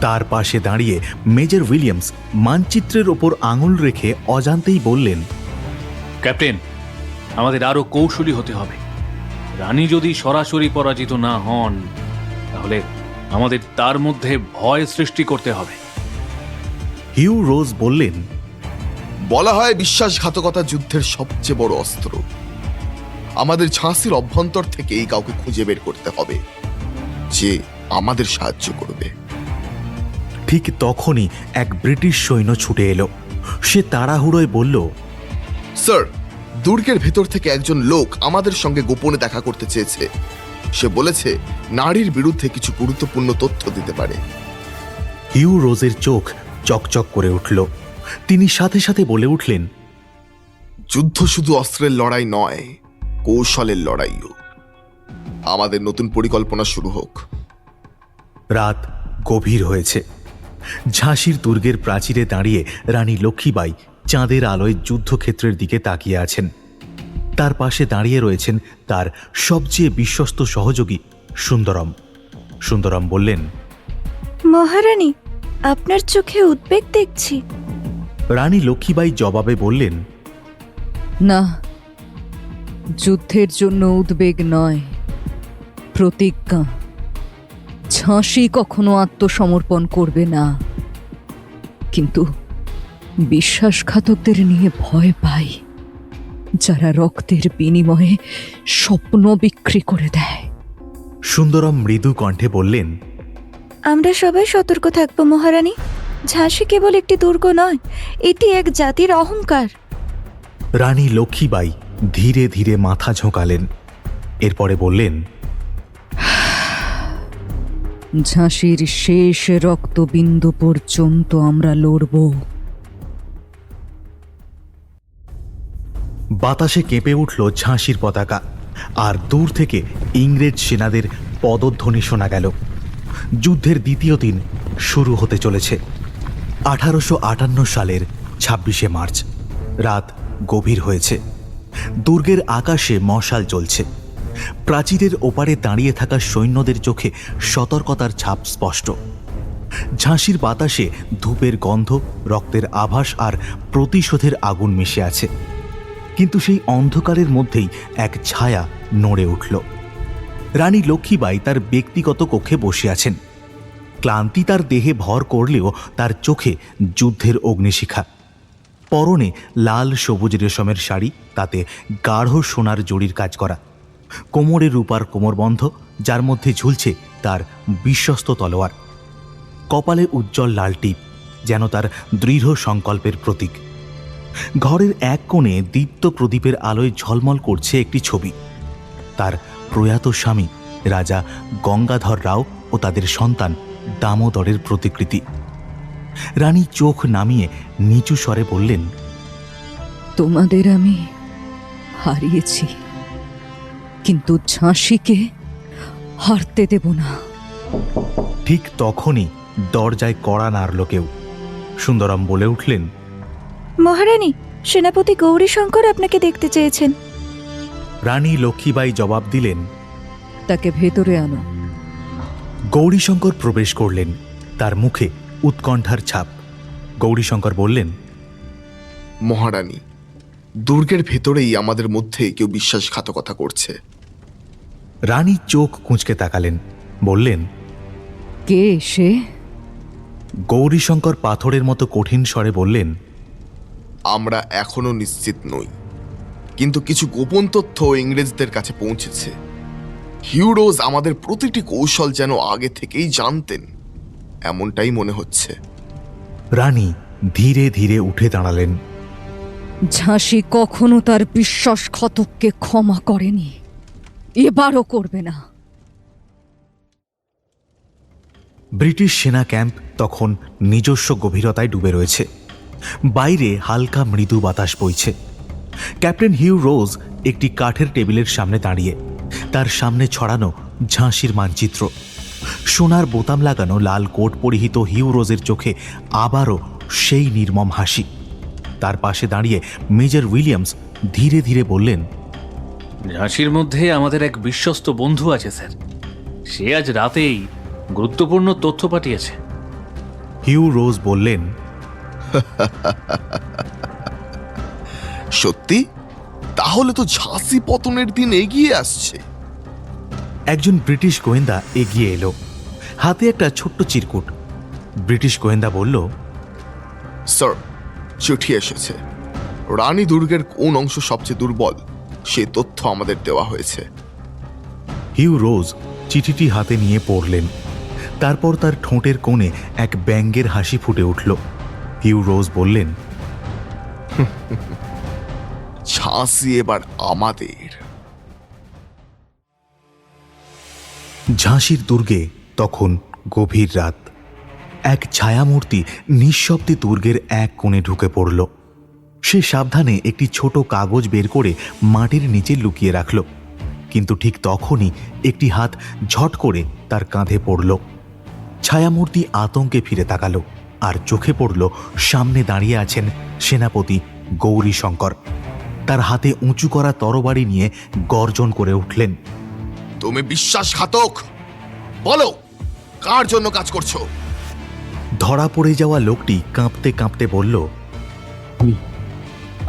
তার পাশে দাঁড়িয়ে মেজর উইলিয়ামস মানচিত্রের ওপর আঙুল রেখে অজান্তেই বললেন, ক্যাপ্টেন, আমাদের আরো কৌশলী হতে হবে। রানী যদি সরাসরি পরাজিত না হন, তাহলে আমাদের তার মধ্যে ভয় সৃষ্টি করতে হবে। হিউ রোজ বললেন, বলা হয় বিশ্বাসঘাতকতা যুদ্ধের সবচেয়ে বড় অস্ত্র। আমাদের ঝাঁসির অভ্যন্তর থেকেই কাউকে খুঁজে বের করতে হবে যে আমাদের সাহায্য করবে। ঠিক তখনই এক ব্রিটিশ সৈন্য ছুটে এলো। সে তাড়াহুড়োয় বলল, স্যার, দুর্গের ভেতর থেকে একজন লোক আমাদের সঙ্গে গোপনে দেখা করতে চেয়েছে। সে বলেছে নারীর বিরুদ্ধে কিছু গুরুত্বপূর্ণ তথ্য দিতে পারে। হিউ রোজের চোখ চকচক করে উঠল। তিনি সাথে সাথে বলে উঠলেন, যুদ্ধ শুধু অস্ত্রের লড়াই নয়, কৌশলের লড়াইও। আমাদের নতুন পরিকল্পনা শুরু হোক। রাত গভীর হয়েছে। ঝাঁসির দুর্গের প্রাচীরে দাঁড়িয়ে রানী লক্ষ্মীবাই চাঁদের আলোয় যুদ্ধক্ষেত্রের দিকে তাকিয়ে আছেন। তার পাশে দাঁড়িয়ে রয়েছেন তার সবচেয়ে বিশ্বস্ত সহযোগী সুন্দরম। সুন্দরম বললেন, মহারানী, আপনার চোখে উদ্বেগ দেখছি। রানী লক্ষ্মীবাই জবাবে বললেন, না, যুদ্ধের জন্য উদ্বেগ নয়, প্রতিজ্ঞা। ঝাঁসি কখনো আত্মসমর্পণ করবে না, কিন্তু বিশ্বাসঘাতকদের নিয়ে ভয় পাই, যারা রক্তের বিনিময়ে স্বপ্ন বিক্রি করে দেয়। সুন্দরম মৃদু কণ্ঠে বললেন, আমরা সবাই সতর্ক থাকবো মহারানী। ঝাঁসি কেবল একটি দুর্গ নয়, এটি এক জাতির অহংকার। রানী লক্ষ্মীবাই ধীরে ধীরে মাথা ঝোঁকালেন। এরপরে বললেন, ঝাঁসির শেষ রক্তবিন্দু পর্যন্ত আমরা লড়ব। বাতাসে কেঁপে উঠল ঝাঁসির পতাকা, আর দূর থেকে ইংরেজ সেনাদের পদধ্বনি শোনা গেল। যুদ্ধের দ্বিতীয় দিন শুরু হতে চলেছে। 1858 সালের 26শে মার্চ। রাত গভীর হয়েছে। দুর্গের আকাশে মশাল জ্বলছে। প্রাচীরের ওপারে দাঁড়িয়ে থাকা সৈন্যদের চোখে সতর্কতার ছাপ স্পষ্ট। ঝাঁসির বাতাসে ধূপের গন্ধ, রক্তের আভাস আর প্রতিশোধের আগুন মিশে আছে। কিন্তু সেই অন্ধকারের মধ্যেই এক ছায়া নড়ে উঠল। রানী লক্ষ্মীবাই তার ব্যক্তিগত কক্ষে বসে আছেন। ক্লান্তি তার দেহে ভর করলেও তার চোখে যুদ্ধের অগ্নিশিখা। পরনে লাল সবুজ রেশমের শাড়ি, তাতে গাঢ় সোনার জড়ির কাজ করা। কোমরে রূপার কোমরবন্ধ, যার মধ্যে ঝুলছে তার বিশ্বস্ত তলোয়ার। কপালে উজ্জ্বল লাল টিপ, যেন তার দৃঢ় সংকল্পের প্রতীক। ঘরের এক কোণে দীপ্ত প্রদীপের আলোয় ঝলমল করছে একটি ছবি। তার প্রয়াত স্বামী রাজা গঙ্গাধর রাও ও তাদের সন্তান দামোদরের প্রতিকৃতি। রানী চোখ নামিয়ে নিচু স্বরে বললেন, তোমাদের আমি হারিয়েছি, কিন্তু ঝাঁসিকে হারতে দেব না। ঠিক তখনই দরজায় কড়া নাড়ল কেউ। সুন্দরম বলে উঠলেন, মহারানী, সেনাপতি গৌরীশঙ্কর আপনাকে দেখতে চেয়েছেন। রানী লক্ষ্মীবাই জবাব দিলেন, তাকে ভেতরে আনো। গৌরীশঙ্কর প্রবেশ করলেন। তার মুখে উৎকণ্ঠার ছাপ। গৌরীশঙ্কর বললেন, মহারানী, দুর্গের ভেতরেই আমাদের মধ্যে কেউ বিশ্বাসঘাতকতা করছে। রানী চোখ কুঁচকে তাকালেন, বললেন, কে সে? গৌরীশঙ্কর পাথরের মতো কঠিন স্বরে বললেন, আমরা এখনো নিশ্চিত নই, কিন্তু কিছু গোপন তথ্য ইংরেজদের কাছে পৌঁছেছে। হিউ রোজ আমাদের প্রতিটি কৌশল যেন আগে থেকেই জানতেন, এমনটাই মনে হচ্ছে। রানী ধীরে ধীরে উঠে দাঁড়ালেন। ঝাঁসি কখনো তার বিশ্বাসঘাতককে ক্ষমা করেনি, এবারও করবে না। ব্রিটিশ সেনা ক্যাম্প তখন নিজস্ব গভীরতায় ডুবে রয়েছে। বাইরে হালকা মৃদু বাতাস বইছে। ক্যাপ্টেন হিউ রোজ একটি কাঠের টেবিলের সামনে দাঁড়িয়ে। তার সামনে ছড়ানো ঝাঁসির মানচিত্র। সোনার বোতাম লাগানো লাল কোট পরিহিত হিউ রোজের চোখে আবারও সেই নির্মম হাসি। তার পাশে দাঁড়িয়ে মেজর উইলিয়ামস ধীরে ধীরে বললেন, ঝাঁসির মধ্যে আমাদের এক বিশ্বস্ত বন্ধু আছে স্যার, সে আজ রাতেই গুরুত্বপূর্ণ তথ্য পাঠিয়েছে। হিউ রোজ বললেন, সত্যি? তাহলে তো ঝাঁসি পতনের দিন এগিয়ে আসছে। একজন ব্রিটিশ গোয়েন্দা এগিয়ে এলো, হাতে একটা ছোট্ট চিরকুট। ব্রিটিশ গোয়েন্দা বলল, স্যার, চিঠি এসেছে। রানী দুর্গের কোন অংশ সবচেয়ে দুর্বল সে তথ্য আমাদের দেওয়া হয়েছে। হিউ রোজ চিঠিটি হাতে নিয়ে পড়লেন। তারপর তার ঠোঁটের কোণে এক ব্যঙ্গের হাসি ফুটে উঠল। হিউ রোজ বললেন, ঝাঁসি এবার আমাদের। ঝাঁসির দুর্গে তখন গভীর রাত। এক ছায়ামূর্তি নিঃশব্দে দুর্গের এক কোণে ঢুকে পড়ল। সে সাবধানে একটি ছোট কাগজ বের করে মাটির নিচে লুকিয়ে রাখল, কিন্তু ঠিক তখনই একটি হাত ঝট করে তার কাঁধে পড়ল। ছায়ামূর্তি আতঙ্কে ফিরে তাকালো, আর চোখে পড়ল সামনে দাঁড়িয়ে আছেন সেনাপতি গৌরীশঙ্কর। তার হাতে উঁচু করা তরবারি নিয়ে গর্জন করে উঠলেন, তুমি বিশ্বাসঘাতক! বলো, কার জন্য কাজ করছো? ধরা পড়ে যাওয়া লোকটি কাঁপতে কাঁপতে বলল,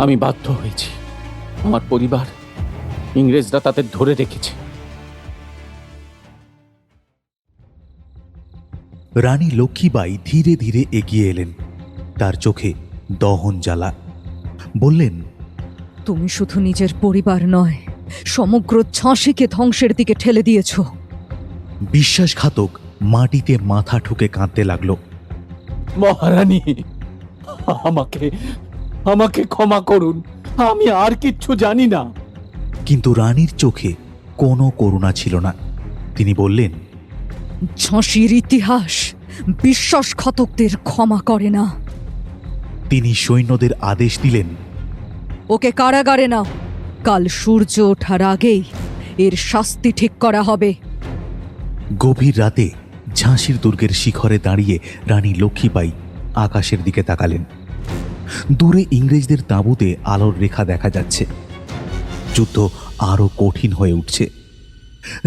আমি বাধ্য হয়েছি। আমার পরিবার, ইংরেজরা তাদের ধরে রেখেছে। রানী লক্ষ্মীবাই ধীরে ধীরে এগিয়ে এলেন, তার চোখে দহন জ্বালা। বললেন, তুমি শুধু নিজের পরিবার নয়, সমগ্র ঝাঁসিকে ধ্বংসের দিকে ঠেলে দিয়েছ। বিশ্বাসঘাতক মাটিতে মাথা ঠুকে কাঁদতে লাগল। মহারানী, আমাকে আমাকে ক্ষমা করুন, আমি আর কিচ্ছু জানি না। কিন্তু রানীর চোখে কোনো করুণা ছিল না। তিনি বললেন, ঝাঁসির ইতিহাস বিশ্বাসঘাতকদের ক্ষমা করে না। তিনি সৈন্যদের আদেশ দিলেন, ওকে কারাগারে নাও, কাল সূর্য ওঠার আগেই এর শাস্তি ঠিক করা হবে। গভীর রাতে ঝাঁসির দুর্গের শিখরে দাঁড়িয়ে রানী লক্ষ্মীবাই আকাশের দিকে তাকালেন। দূরে ইংরেজদের তাঁবুতে আলোর রেখা দেখা যাচ্ছে। যুদ্ধ আরো কঠিন হয়ে উঠছে।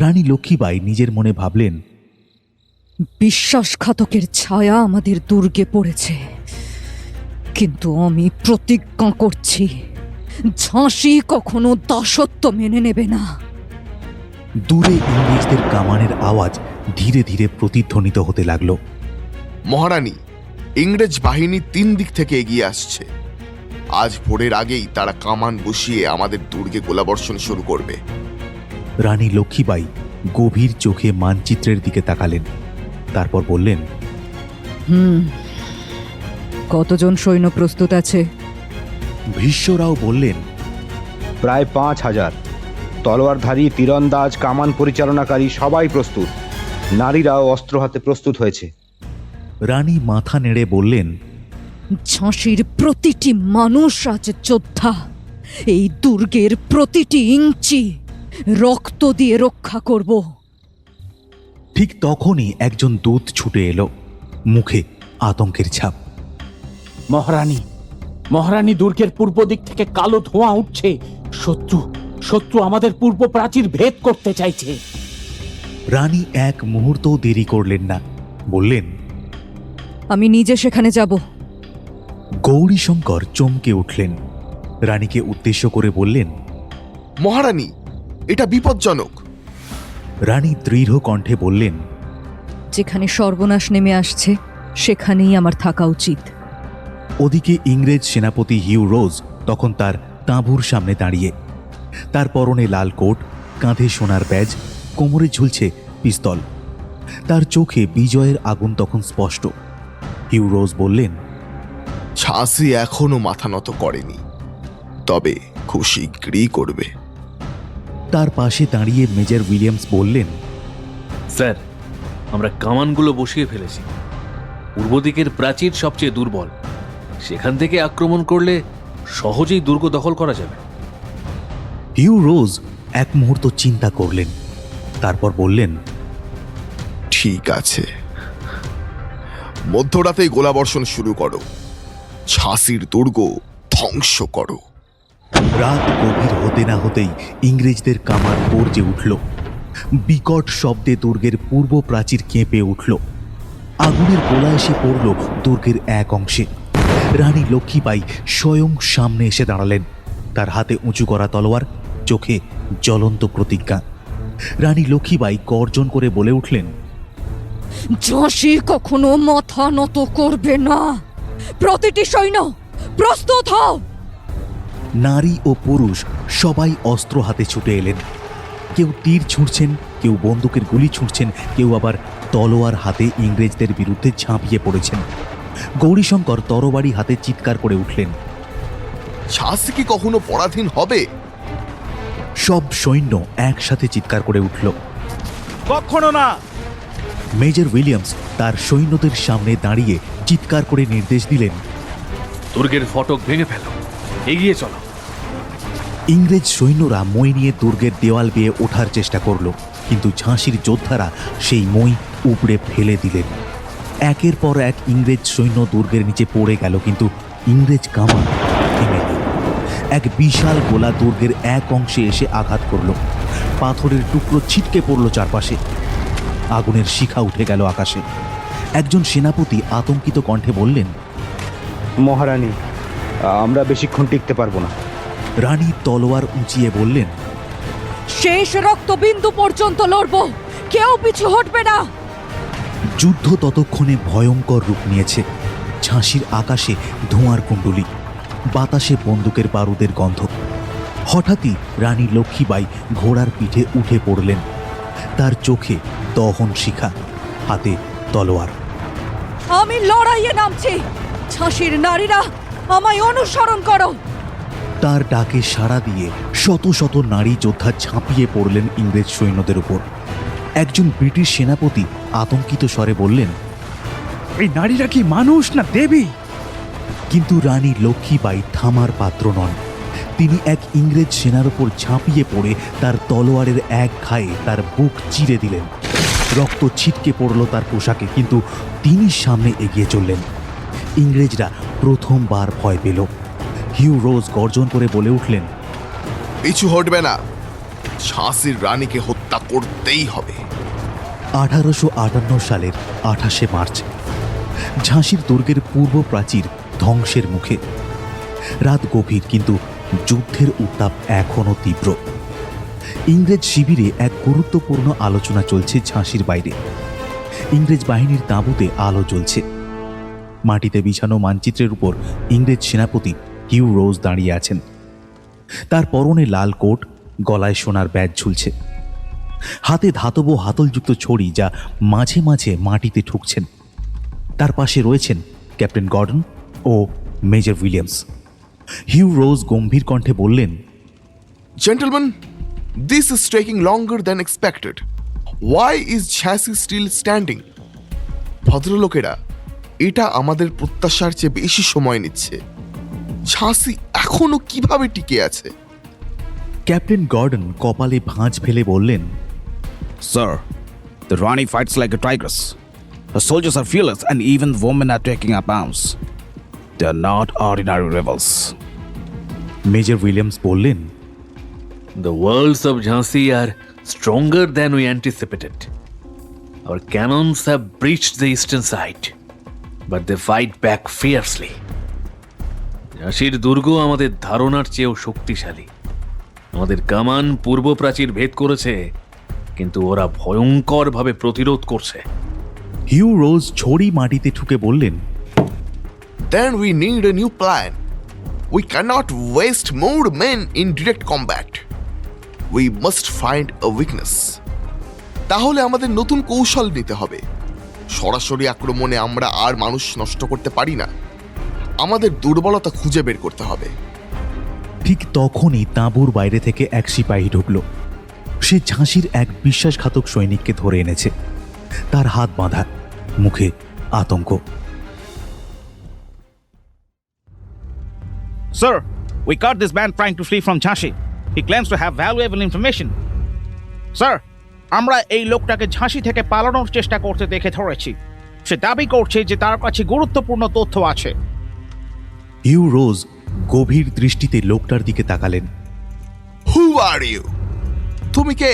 রানী লক্ষ্মীবাই নিজের মনে ভাবলেন, বিশ্বাসঘাতকের ছায়া আমাদের দুর্গে পড়েছে, কিন্তু আমি প্রতিজ্ঞা করছি ঝাঁসি কখনো দাসত্ব মেনে নেবে না। দূরে ইংরেজদের কামানের আওয়াজ ধীরে ধীরে প্রতিধ্বনিত হতে লাগলো। মহারানী, ইংরেজ বাহিনী 3 দিক থেকে এগিয়ে আসছে। আজ ভোরের আগেই তারা কামান বসিয়ে আমাদের দুর্গে গোলাবর্ষণ শুরু করবে। রানী লক্ষ্মীবাই গভীর চোখে মানচিত্রের দিকে তাকালেন, তারপর বললেন, কতজন সৈন্য প্রস্তুত আছে? ভীষ্মরাও বললেন, প্রায় 5000। তলোয়ারধারী, তীরন্দাজ, কামান পরিচালনাকারী সবাই প্রস্তুত। নারীরাও অস্ত্র হাতে প্রস্তুত হয়েছে। রানী মাথা নেড়ে বললেন, ঝাঁসির প্রতিটি মানুষ আজ যোদ্ধা। এই দুর্গের প্রতিটি ইঞ্চি রক্ত দিয়ে রক্ষা করব। ঠিক তখনই একজন দূত ছুটে এলো, মুখে আতঙ্কের ছাপ। মহারানী, মহারানী, দুর্গের পূর্ব দিক থেকে কালো ধোঁয়া উঠছে। শত্রু আমাদের পূর্ব প্রাচীর ভেদ করতে চাইছে। রানী এক মুহূর্ত দেরি করলেন না, বললেন, আমি নিজে সেখানে যাব। গৌরীশঙ্কর চমকে উঠলেন। রানীকে উদ্দেশ্য করে বললেন, মহারানী, এটা বিপজ্জনক। রানী দৃঢ় কণ্ঠে বললেন, যেখানে সর্বনাশ নেমে আসছে সেখানেই আমার থাকা উচিত। ওদিকে ইংরেজ সেনাপতি হিউ রোজ তখন তার তাঁবুর সামনে দাঁড়িয়ে। তার পরনে লাল কোট, কাঁধে সোনার ব্যাজ, কোমরে ঝুলছে পিস্তল। তার চোখে বিজয়ের আগুন তখন স্পষ্ট। হিউ রোজ বললেন, ঝাঁসি এখনো মাথা নত করেনি, তবে খুব শীঘ্রই করবে। তার পাশে দাঁড়িয়ে মেজর উইলিয়ামস বললেন, স্যার, আমরা কামানগুলো বসিয়ে ফেলেছি। পূর্ব দিকের প্রাচীর সবচেয়ে দুর্বল, সেখান থেকে আক্রমণ করলে সহজেই দুর্গ দখল করা যাবে। হিউ রোজ এক মুহূর্ত চিন্তা করলেন, তারপর বললেন, ঠিক আছে, মধ্যরাতেই গোলাবর্ষণ শুরু করো, ঝাঁসির দুর্গ ধ্বংস করো। রাত গভীর হতে না হতেই ইংরেজদের কামান গর্জে উঠল। বিকট শব্দে দুর্গের পূর্ব প্রাচীর কেঁপে উঠল। আগুনের গোলা এসে পড়ল দুর্গের এক অংশে। রানী লক্ষ্মীবাই স্বয়ং সামনে এসে দাঁড়ালেন, তার হাতে উঁচু করা তলোয়ার, চোখে জ্বলন্ত প্রতিজ্ঞা। রানী লক্ষ্মীবাই গর্জন করে বলে উঠলেন, ঝাঁসি কখনো মাথা নত করবে না। প্রতিটি সৈন্য প্রস্তুত হও। নারী ও পুরুষ সবাই অস্ত্র হাতে ছুটে এলেন। কেউ তীর ছুঁড়ছেন, কেউ বন্দুকের গুলি ছুঁড়ছেন, কেউ আবার তলোয়ার হাতে ইংরেজদের বিরুদ্ধে ঝাঁপিয়ে পড়েছেন। গৌরীশঙ্কর তরবারি হাতে চিৎকার করে উঠলেন, ঝাঁসি কি কখনো পরাধীন হবে? সব সৈন্য একসাথে চিৎকার করে উঠল, কখনো না। মেজর উইলিয়ামস তার সৈন্যদের সামনে দাঁড়িয়ে চিৎকার করে নির্দেশ দিলেন, দুর্গের ফটক ভেঙে ফেলো, এগিয়ে চলো। ইংরেজ সৈন্যরা মই নিয়ে দুর্গের দেওয়াল বেয়ে ওঠার চেষ্টা করল, কিন্তু ঝাঁসির যোদ্ধারা সেই মই উপড়ে ফেলে দিলেন। একের পর এক ইংরেজ সৈন্য দুর্গের নিচে পড়ে গেল, কিন্তু ইংরেজ কামান থেমেনি। এক বিশাল গোলা দুর্গের এক অংশে এসে আঘাত করল। পাথরের টুকরো ছিটকে পড়ল চারপাশে। আগুনের শিখা উঠে গেল আকাশে। একজন সেনাপতি আতঙ্কিত কণ্ঠে বললেন, মহারানী, আমরা বেশিক্ষণ টিকতে পারবো না। রানী তলোয়ার উঁচিয়ে বললেন, শেষ রক্তবিন্দু পর্যন্ত লড়ব, কেউ পিছু হটবে না। যুদ্ধ ততক্ষণে ভয়ঙ্কর রূপ নিয়েছে। ঝাঁসির আকাশে ধোঁয়ার কুণ্ডলী, বাতাসে বন্দুকের বারুদের গন্ধ। হঠাৎই রানী লক্ষ্মীবাই ঘোড়ার পিঠে উঠে পড়লেন। তার চোখে দহন শিখা, হাতে তলোয়ার। আমি লড়াইয়ে নামছি, ঝাঁসির নারীরা আমায় অনুসরণ করো। তার ডাকে সাড়া দিয়ে শত শত নারী যোদ্ধা ঝাঁপিয়ে পড়লেন ইংরেজ সৈন্যদের উপর। একজন ব্রিটিশ সেনাপতি আতঙ্কিত স্বরে বললেন, এই নারীরা কি মানুষ না দেবী? কিন্তু রানী লক্ষ্মীবাই থামার পাত্র নন। তিনি এক ইংরেজ সেনার উপর ঝাঁপিয়ে পড়ে তার তলোয়ারের এক ঘায়ে তার বুক চিরে দিলেন। রক্ত ছিটকে পড়ল তার পোশাকে, কিন্তু তিনি সামনে এগিয়ে চললেন। ইংরেজরা প্রথমবার ভয় পেল। হিউ রোজ গর্জন করে বলে উঠলেন, পিছু হটবে না, ঝাঁসির রানীকে হত্যা করতেই হবে। 1858 সালের 28শে মার্চ ঝাঁসির দুর্গের পূর্ব প্রাচীর ধ্বংসের মুখে। রাত গভীর, কিন্তু যুদ্ধের উত্তাপ এখনও তীব্র। ইংরেজ শিবিরে এক গুরুত্বপূর্ণ আলোচনা চলছে ঝাঁসির বাইরে। ইংরেজ বাহিনীর তাঁবুতে আলো জ্বলছে। মাটিতে বিছানো মানচিত্রের উপর ইংরেজ সেনাপতি হিউ রোজ দাঁড়িয়ে আছেন। তার পরনে লাল কোট, গলায় সোনার ব্যাজ ঝুলছে। হাতে ধাতব হাতলযুক্ত ছড়ি, যা মাঝে মাঝে মাটিতে ঠুকছেন। তার পাশে রয়েছেন ক্যাপ্টেন গর্ডন ও মেজর উইলিয়ামস। হিউ রোজ গম্ভীর কণ্ঠে বললেন, Gentlemen, this is taking longer than expected. Why is Jhansi still standing? ভদ্রলোকেরা, এটা আমাদের প্রত্যাশার চেয়ে বেশি সময় নিচ্ছে। ঝাঁসি এখনো কিভাবে টিকে আছে? ক্যাপ্টেন গর্ডন কপালে ভাঁজ ফেলে বললেন, Sir, the Rani fights like a tigress. Her soldiers are fearless and even women are taking up arms. They are not ordinary rebels. Major Williams বললেন, The walls of Jhansi are stronger than we anticipated. Our cannons have breached the eastern side, but they fight back fiercely. ঝাঁসির দুর্গ আমাদের ধারণার চেয়েও শক্তিশালী। আমাদের কামান পূর্ব প্রাচীর ভেদ করেছে, কিন্তু ওরা ভয়ঙ্করভাবে প্রতিরোধ করছে। হিউ রোজ ছড়ি মাটিতে ঠুকে বললেন, Then we need a new plan. We cannot waste more men in direct combat. We must find a weakness. তাহলে আমাদের নতুন কৌশল নিতে হবে। সরাসরি আক্রমণে আমরা আর মানুষ নষ্ট করতে পারি না। আমাদের দুর্বলতা খুঁজে বের করতে হবে। ঠিক তখনই তাঁবুর বাইরে থেকে এক সিপাহী ঢুকল। সে ঝাঁসির এক বিশ্বাসঘাতক সৈনিককে ধরে এনেছে। তার হাত বাঁধা, মুখে আতঙ্ক। Sir, we caught this man trying to flee from Jhansi. He claims to have valuable information. Sir, আমরা এই লোকটাকে ঝাঁসি থেকে পালানোর চেষ্টা করতে দেখে ধরেছি। সে দাবি করছে যে তার কাছে গুরুত্বপূর্ণ তথ্য আছে। হিউ রোজ গভীর দৃষ্টিতে লোকটার দিকে তাকালেন। হু আর ইউ? তুমি কে?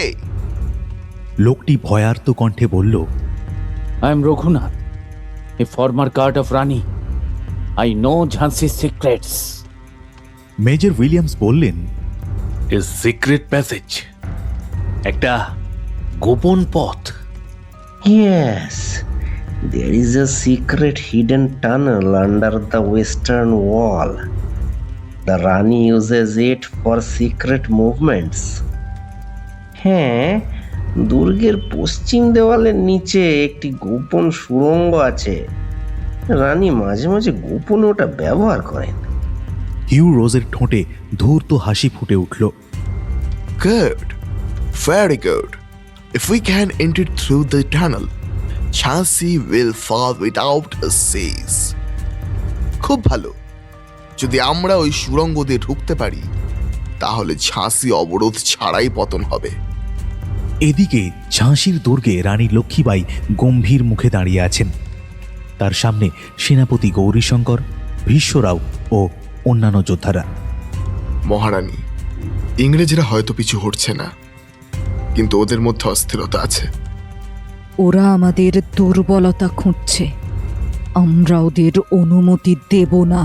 লোকটি ভয়ার্ত কণ্ঠে বলল, I am Raghunath, a former guard of Rani. I know Jhansi's secrets. Major Williams বললেন, এ সিক্রেট প্যাসেজ, একটা গোপন পথ। Yes, there is a secret hidden tunnel under the western wall. The Rani uses it for secret movements. হ্যাঁ, দুর্গের পশ্চিম দেওয়ালের নিচে একটি গোপন সুড়ঙ্গ আছে। রানী মাঝে মাঝে গোপনে ওটা ব্যবহার করেন। হিউ রোজের ঠোঁটে ধূর্ত হাসি ফুটে উঠল। Good. Very good. If we can enter through the tunnel, Jhansi will fall without a cease. খুব ভালো। যদি আমরা ওই সুড়ঙ্গ দিয়ে ঢুকতে পারি, তাহলে ঝাঁসি অবরোধ ছাড়াই পতন হবে। এদিকে ঝাঁসির দুর্গে রানী লক্ষ্মীবাই গম্ভীর মুখে দাঁড়িয়ে আছেন। তার সামনে সেনাপতি গৌরীশঙ্কর, ভীষ্মরাও ও অন্যান্য যোদ্ধারা। মহারানী, ইংরেজরা হয়তো পিছু হটছে না, কিন্তু ওদের মধ্যে অস্থিরতা আছে। ওরা আমাদের দুর্বলতা খুঁজছে, আমরা ওদের অনুমতি দেব না।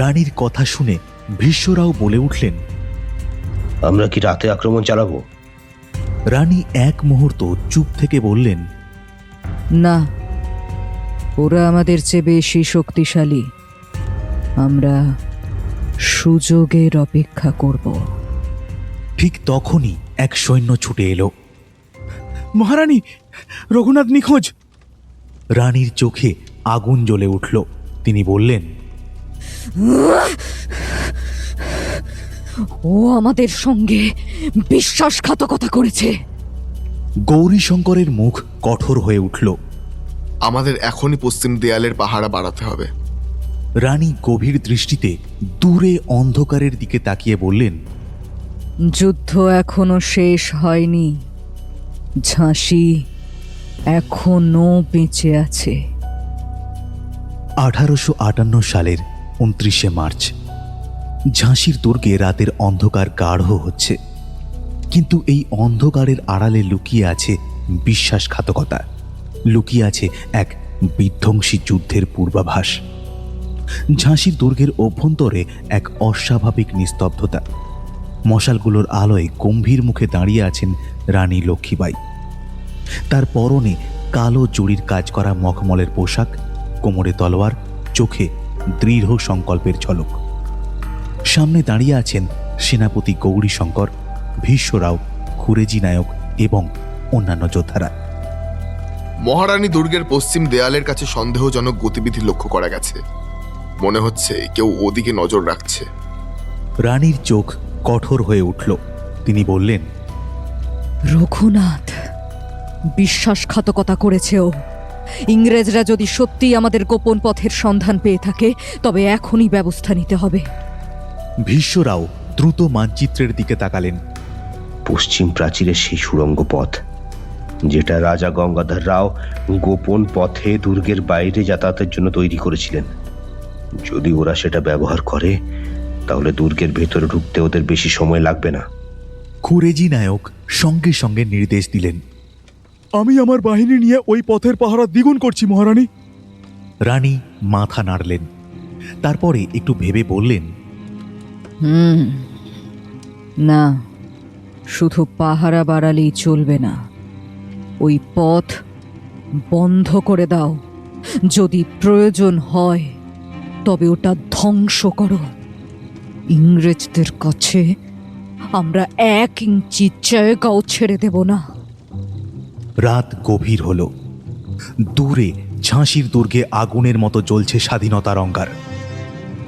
রানীর কথা শুনে ভীষ্মরাও বলে উঠলেন, আমরা কি রাতে আক্রমণ চালাবো? রানী এক মুহূর্ত চুপ থেকে বললেন, না, ওরা আমাদের চেয়ে বেশি শক্তিশালী। আমরা সুযোগের অপেক্ষা করব। ঠিক তখনই এক সৈন্য ছুটে এলো। মহারানী, রঘুনাথ নিখোঁজ। রানীর চোখে আগুন জ্বলে উঠল। তিনি বললেন, ও আমাদের সঙ্গে বিশ্বাসঘাতকতা করেছে। গৌরীশঙ্করের মুখ কঠোর হয়ে উঠল। আমাদের এখনই পশ্চিম দেয়ালের পাহারা বাড়াতে হবে। রানী গভীর দৃষ্টিতে দূরে অন্ধকারের দিকে তাকিয়ে বললেন, যুদ্ধ এখনো শেষ হয়নি। ঝাঁসি এখনো বেঁচে আছে। 1858 সালের 29শে মার্চ ঝাঁসির দুর্গে রাতের অন্ধকার গাঢ় হচ্ছে, কিন্তু এই অন্ধকারের আড়ালে লুকিয়ে আছে বিশ্বাসঘাতকতা, লুকিয়ে আছে এক বিধ্বংসী যুদ্ধের পূর্বাভাস। ঝাঁসির দুর্গের অভ্যন্তরে এক অস্বাভাবিক নিস্তব্ধতা। মশালগুলোর আলোয় গম্ভীর মুখে দাঁড়িয়ে আছেন রানী লক্ষ্মীবাই। তার পরনে কালো জরির কাজ করা মখমলের পোশাক, কোমরে তলোয়ার, চোখে দৃঢ় সংকল্পের ঝলক। সামনে দাঁড়িয়ে আছেন সেনাপতি গৌরীশঙ্কর, ভীষ্মরাও, খুরেজি নায়ক এবং অন্যান্য যোদ্ধারা। মহারানী দুর্গের পশ্চিম দেয়ালের কাছে সন্দেহজনক গতিবিধি লক্ষ্য করা গেছে। মনে হচ্ছে কেউ ওদিকে নজর রাখছে। রানীর চোখ কঠোর হয়ে উঠল। তিনি বললেন, রঘুনাথ বিশ্বাসঘাতকতা করেছে ও। ইংরেজরা যদি সত্যিই আমাদের গোপন পথের সন্ধান পেয়ে থাকে, তবে এখনই ব্যবস্থা নিতে হবে। ভীষ্মরাও দ্রুত মানচিত্রের দিকে তাকালেন। পশ্চিম প্রাচীরের সেই সুড়ঙ্গ পথ, যেটা রাজা গঙ্গাধর রাও গোপন পথে দুর্গের বাইরে যাতায়াতের জন্য তৈরি করেছিলেন। যদি ওরা সেটা ব্যবহার করে, তাহলে দুর্গের ভেতরে ঢুকতে ওদের বেশি সময় লাগবে না। খুরেজি নায়ক সঙ্গে সঙ্গে নির্দেশ দিলেন, আমি আমার বাহিনী নিয়ে ওই পথের পাহারা দ্বিগুণ করছি মহারানী। রানী মাথা নাড়লেন। তারপরে একটু ভেবে বললেন, না, শুধু পাহারা বাড়ালেই চলবে না। ওই পথ বন্ধ করে দাও। যদি প্রয়োজন হয় তবে ওটা ধ্বংস করো। ইংরেজদের কাছে আমরা 1 ইঞ্চি জায়গাও ছেড়ে দেব না। রাত গভীর হল। দূরে ঝাঁসির দুর্গে আগুনের মতো জ্বলছে স্বাধীনতার অঙ্গার,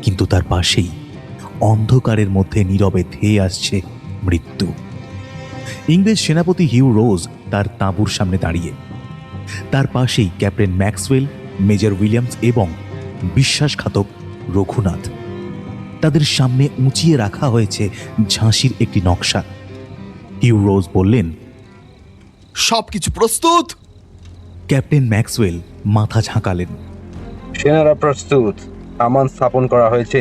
কিন্তু তার পাশেই অন্ধকারের মধ্যে নীরবে ধেয়ে আসছে মৃত্যু। ইংরেজ সেনাপতি হিউ রোজ তার তাঁবুর সামনে দাঁড়িয়ে। তার পাশেই ক্যাপ্টেন ম্যাক্সওয়েল, মেজর উইলিয়ামস এবং বিশ্বাসঘাতক রঘুনাথ। তাদের সামনে উঁচিয়ে রাখা হয়েছে ঝাঁসির একটি নকশা। হিউ রোজ বললেন, সবকিছু প্রস্তুত? ক্যাপ্টেন ম্যাক্সওয়েল মাথা ঝাঁকালেন। সেনারা প্রস্তুত। কামান স্থাপন করা হয়েছে,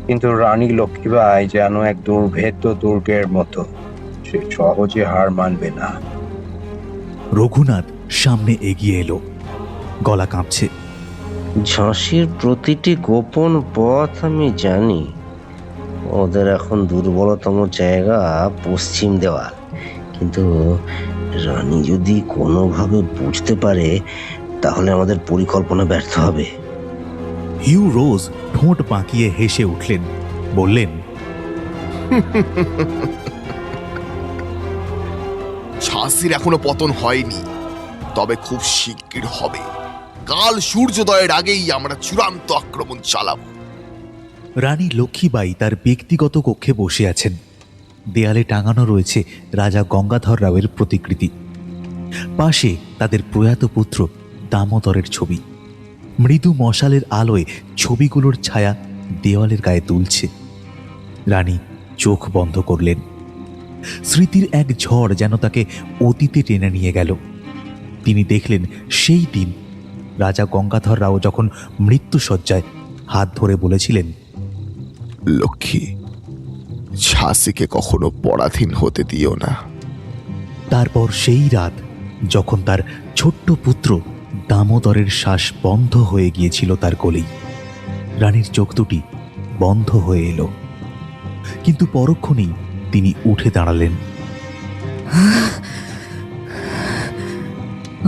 কিন্তু রানী লক্ষ্মীবাই যেন এক দুর্ভেদ্য দুর্গের মতো, সে সহজে হার মানবে না। রঘুনাথ সামনে এগিয়ে এলো, গলা কাঁপছে। ঝাঁসির প্রতিটি গোপন পথ আমি জানি। ওদের এখন দুর্বলতম জায়গা পশ্চিম দেওয়াল, কিন্তু রানী যদি কোনোভাবে বুঝতে পারে তাহলে আমাদের পরিকল্পনা ব্যর্থ হবে। হিউ রোজ ঠোঁট বাঁকিয়ে হেসে উঠলেন, বললেন, ঝাঁসির এখনো পতন হয়নি, তবে খুব শিগগির হবে। কাল সূর্যোদয়ের আগেই আমরা চূড়ান্ত আক্রমণ চালাবো। রানী লক্ষ্মীবাই তার ব্যক্তিগত কক্ষে বসে আছেন। দেয়ালে টাঙানো রয়েছে রাজা গঙ্গাধর রাওয়ের প্রতিকৃতি, পাশে তাদের প্রয়াত পুত্র দামোদরের ছবি। মৃদু মশালের আলোয় ছবিগুলোর ছায়া দেওয়ালের গায়ে তুলছে। রানী চোখ বন্ধ করলেন। স্মৃতির এক ঝড় যেন তাকে অতীতে টেনে নিয়ে গেল। তিনি দেখলেন সেই দিন রাজা গঙ্গাধর রাও যখন মৃত্যুশয্যায় হাত ধরে বলেছিলেন, লক্ষ্মী, ঝাঁসিকে কখনো পরাধীন হতে দিও না। তারপর সেই রাত যখন তার ছোট্ট পুত্র দামোদরের শ্বাস বন্ধ হয়ে গিয়েছিল তার কোলেই, রানীর চোখ দুটি বন্ধ হয়ে এলো, কিন্তু পরক্ষণেই তিনি উঠে দাঁড়ালেন।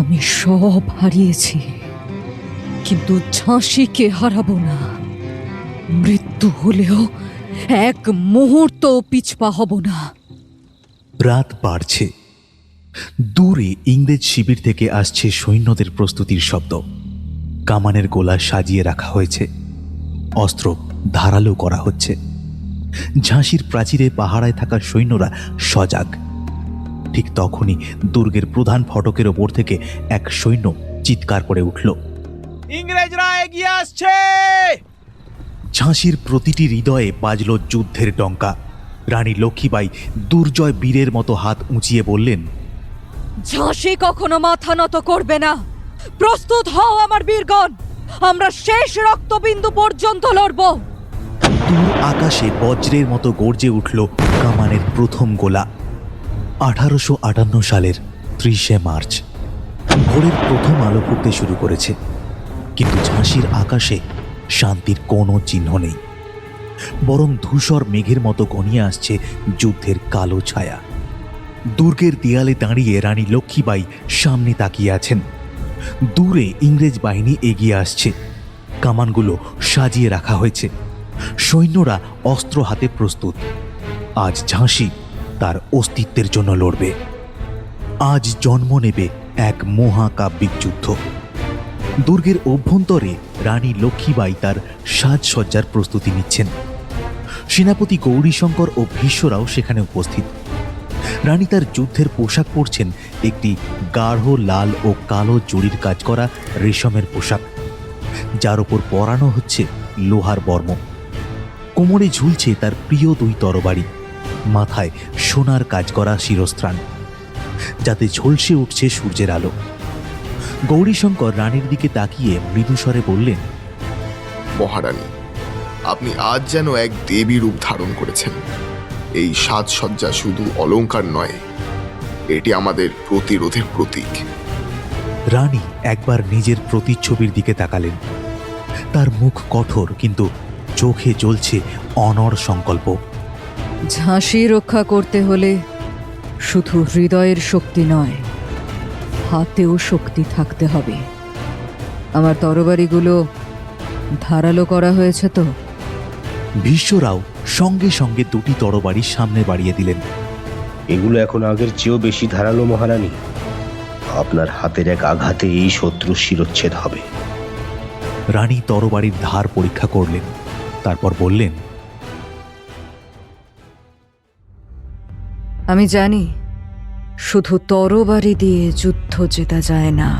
আমি সব হারিয়েছি, কিন্তু ঝাঁসিকে হারাবো না। মৃত্যু হলেও এক মুহূর্ত পিছপা হব না। রাত বাড়ছে। দূরে ইংরেজ শিবির থেকে আসছে সৈন্যদের প্রস্তুতির শব্দ। কামানের গোলা সাজিয়ে রাখা হয়েছে, অস্ত্র ধারালো করা হচ্ছে। ঝাঁসির প্রাচীরে পাহারায় থাকা সৈন্যরা সজাগ। ঠিক তখনই দুর্গের প্রধান ফটকের ওপর থেকে এক সৈন্য চিৎকার করে উঠল, ইংরেজরা এগিয়ে আসছে! ঝাঁসির প্রতিটি হৃদয়ে বাজল যুদ্ধের ডঙ্কা। রানী লক্ষ্মীবাই দুর্জয় বীরের মতো হাত উঁচিয়ে বললেন, ঝাঁসি কখনো মাথা নত করবে না। প্রস্তুত হও আমার বীরগণ, আমরা শেষ রক্তবিন্দু পর্যন্ত লড়ব। দূর আকাশে বজ্রের মতো গর্জে উঠল কামানের প্রথম গোলা। 1858 সালের 30শে মার্চ। ভোরের প্রথম আলো ফুটতে শুরু করেছে, কিন্তু ঝাঁসির আকাশে শান্তির কোনো চিহ্ন নেই, বরং ধূসর মেঘের মতো ঘনিয়ে আসছে যুদ্ধের কালো ছায়া। দুর্গের দেয়ালে দাঁড়িয়ে রানী লক্ষ্মীবাই সামনে তাকিয়ে আছেন। দূরে ইংরেজ বাহিনী এগিয়ে আসছে, কামানগুলো সাজিয়ে রাখা হয়েছে, সৈন্যরা অস্ত্র হাতে প্রস্তুত। আজ ঝাঁসি তার অস্তিত্বের জন্য লড়বে। আজ জন্ম নেবে এক মহাকাব্যিক যুদ্ধ। দুর্গের অভ্যন্তরে রানী লক্ষ্মীবাই তার সাজসজ্জার প্রস্তুতি নিচ্ছেন। সেনাপতি গৌরীশঙ্কর ও ভীষ্মরাও সেখানে উপস্থিত। রানী তার যুদ্ধের পোশাক পরছেন, একটি গাঢ় লাল ও কালো জরির কাজ করা রেশমের পোশাক, যার উপর পরানো হচ্ছে লোহার বর্ম। কোমরে ঝুলছে তার প্রিয় 2 তরবারি, মাথায় সোনার কাজ করা শিরস্ত্রাণ, যাতে ঝলসে উঠছে সূর্যের আলো। গৌরীশঙ্কর রানীর দিকে তাকিয়ে মৃদুস্বরে বললেন, মহারানী, আপনি আজ যেন এক দেবী রূপ ধারণ করেছেন। এই সাজসজ্জা শুধু অলংকার নয়, এটি আমাদের প্রতিরোধের প্রতীক। রানী একবার নিজের প্রতিচ্ছবির দিকে তাকালেন। তার মুখ কঠোর, কিন্তু চোখে জ্বলছে অনড় সংকল্প। ঝাঁসি রক্ষা করতে হলে শুধু হৃদয়ের শক্তি নয়, হাতেও শক্তি থাকতে হবে। আমার তরবারিগুলো ধারালো করা হয়েছে তো? ভীষ্মরাও সঙ্গে সঙ্গে 2টি তরবারি সামনে বাড়িয়ে দিলেন। এগুলো এখন আগের চেয়েও বেশি ধারালো মহারানী। আপনার হাতের এক আঘাতে এই শত্রুর শিরচ্ছেদ হবে। রানী তরবারির ধার পরীক্ষা করলেন, তারপর বললেন, আমি জানি শুধু তরবারি দিয়ে যুদ্ধ জেতা যায় না।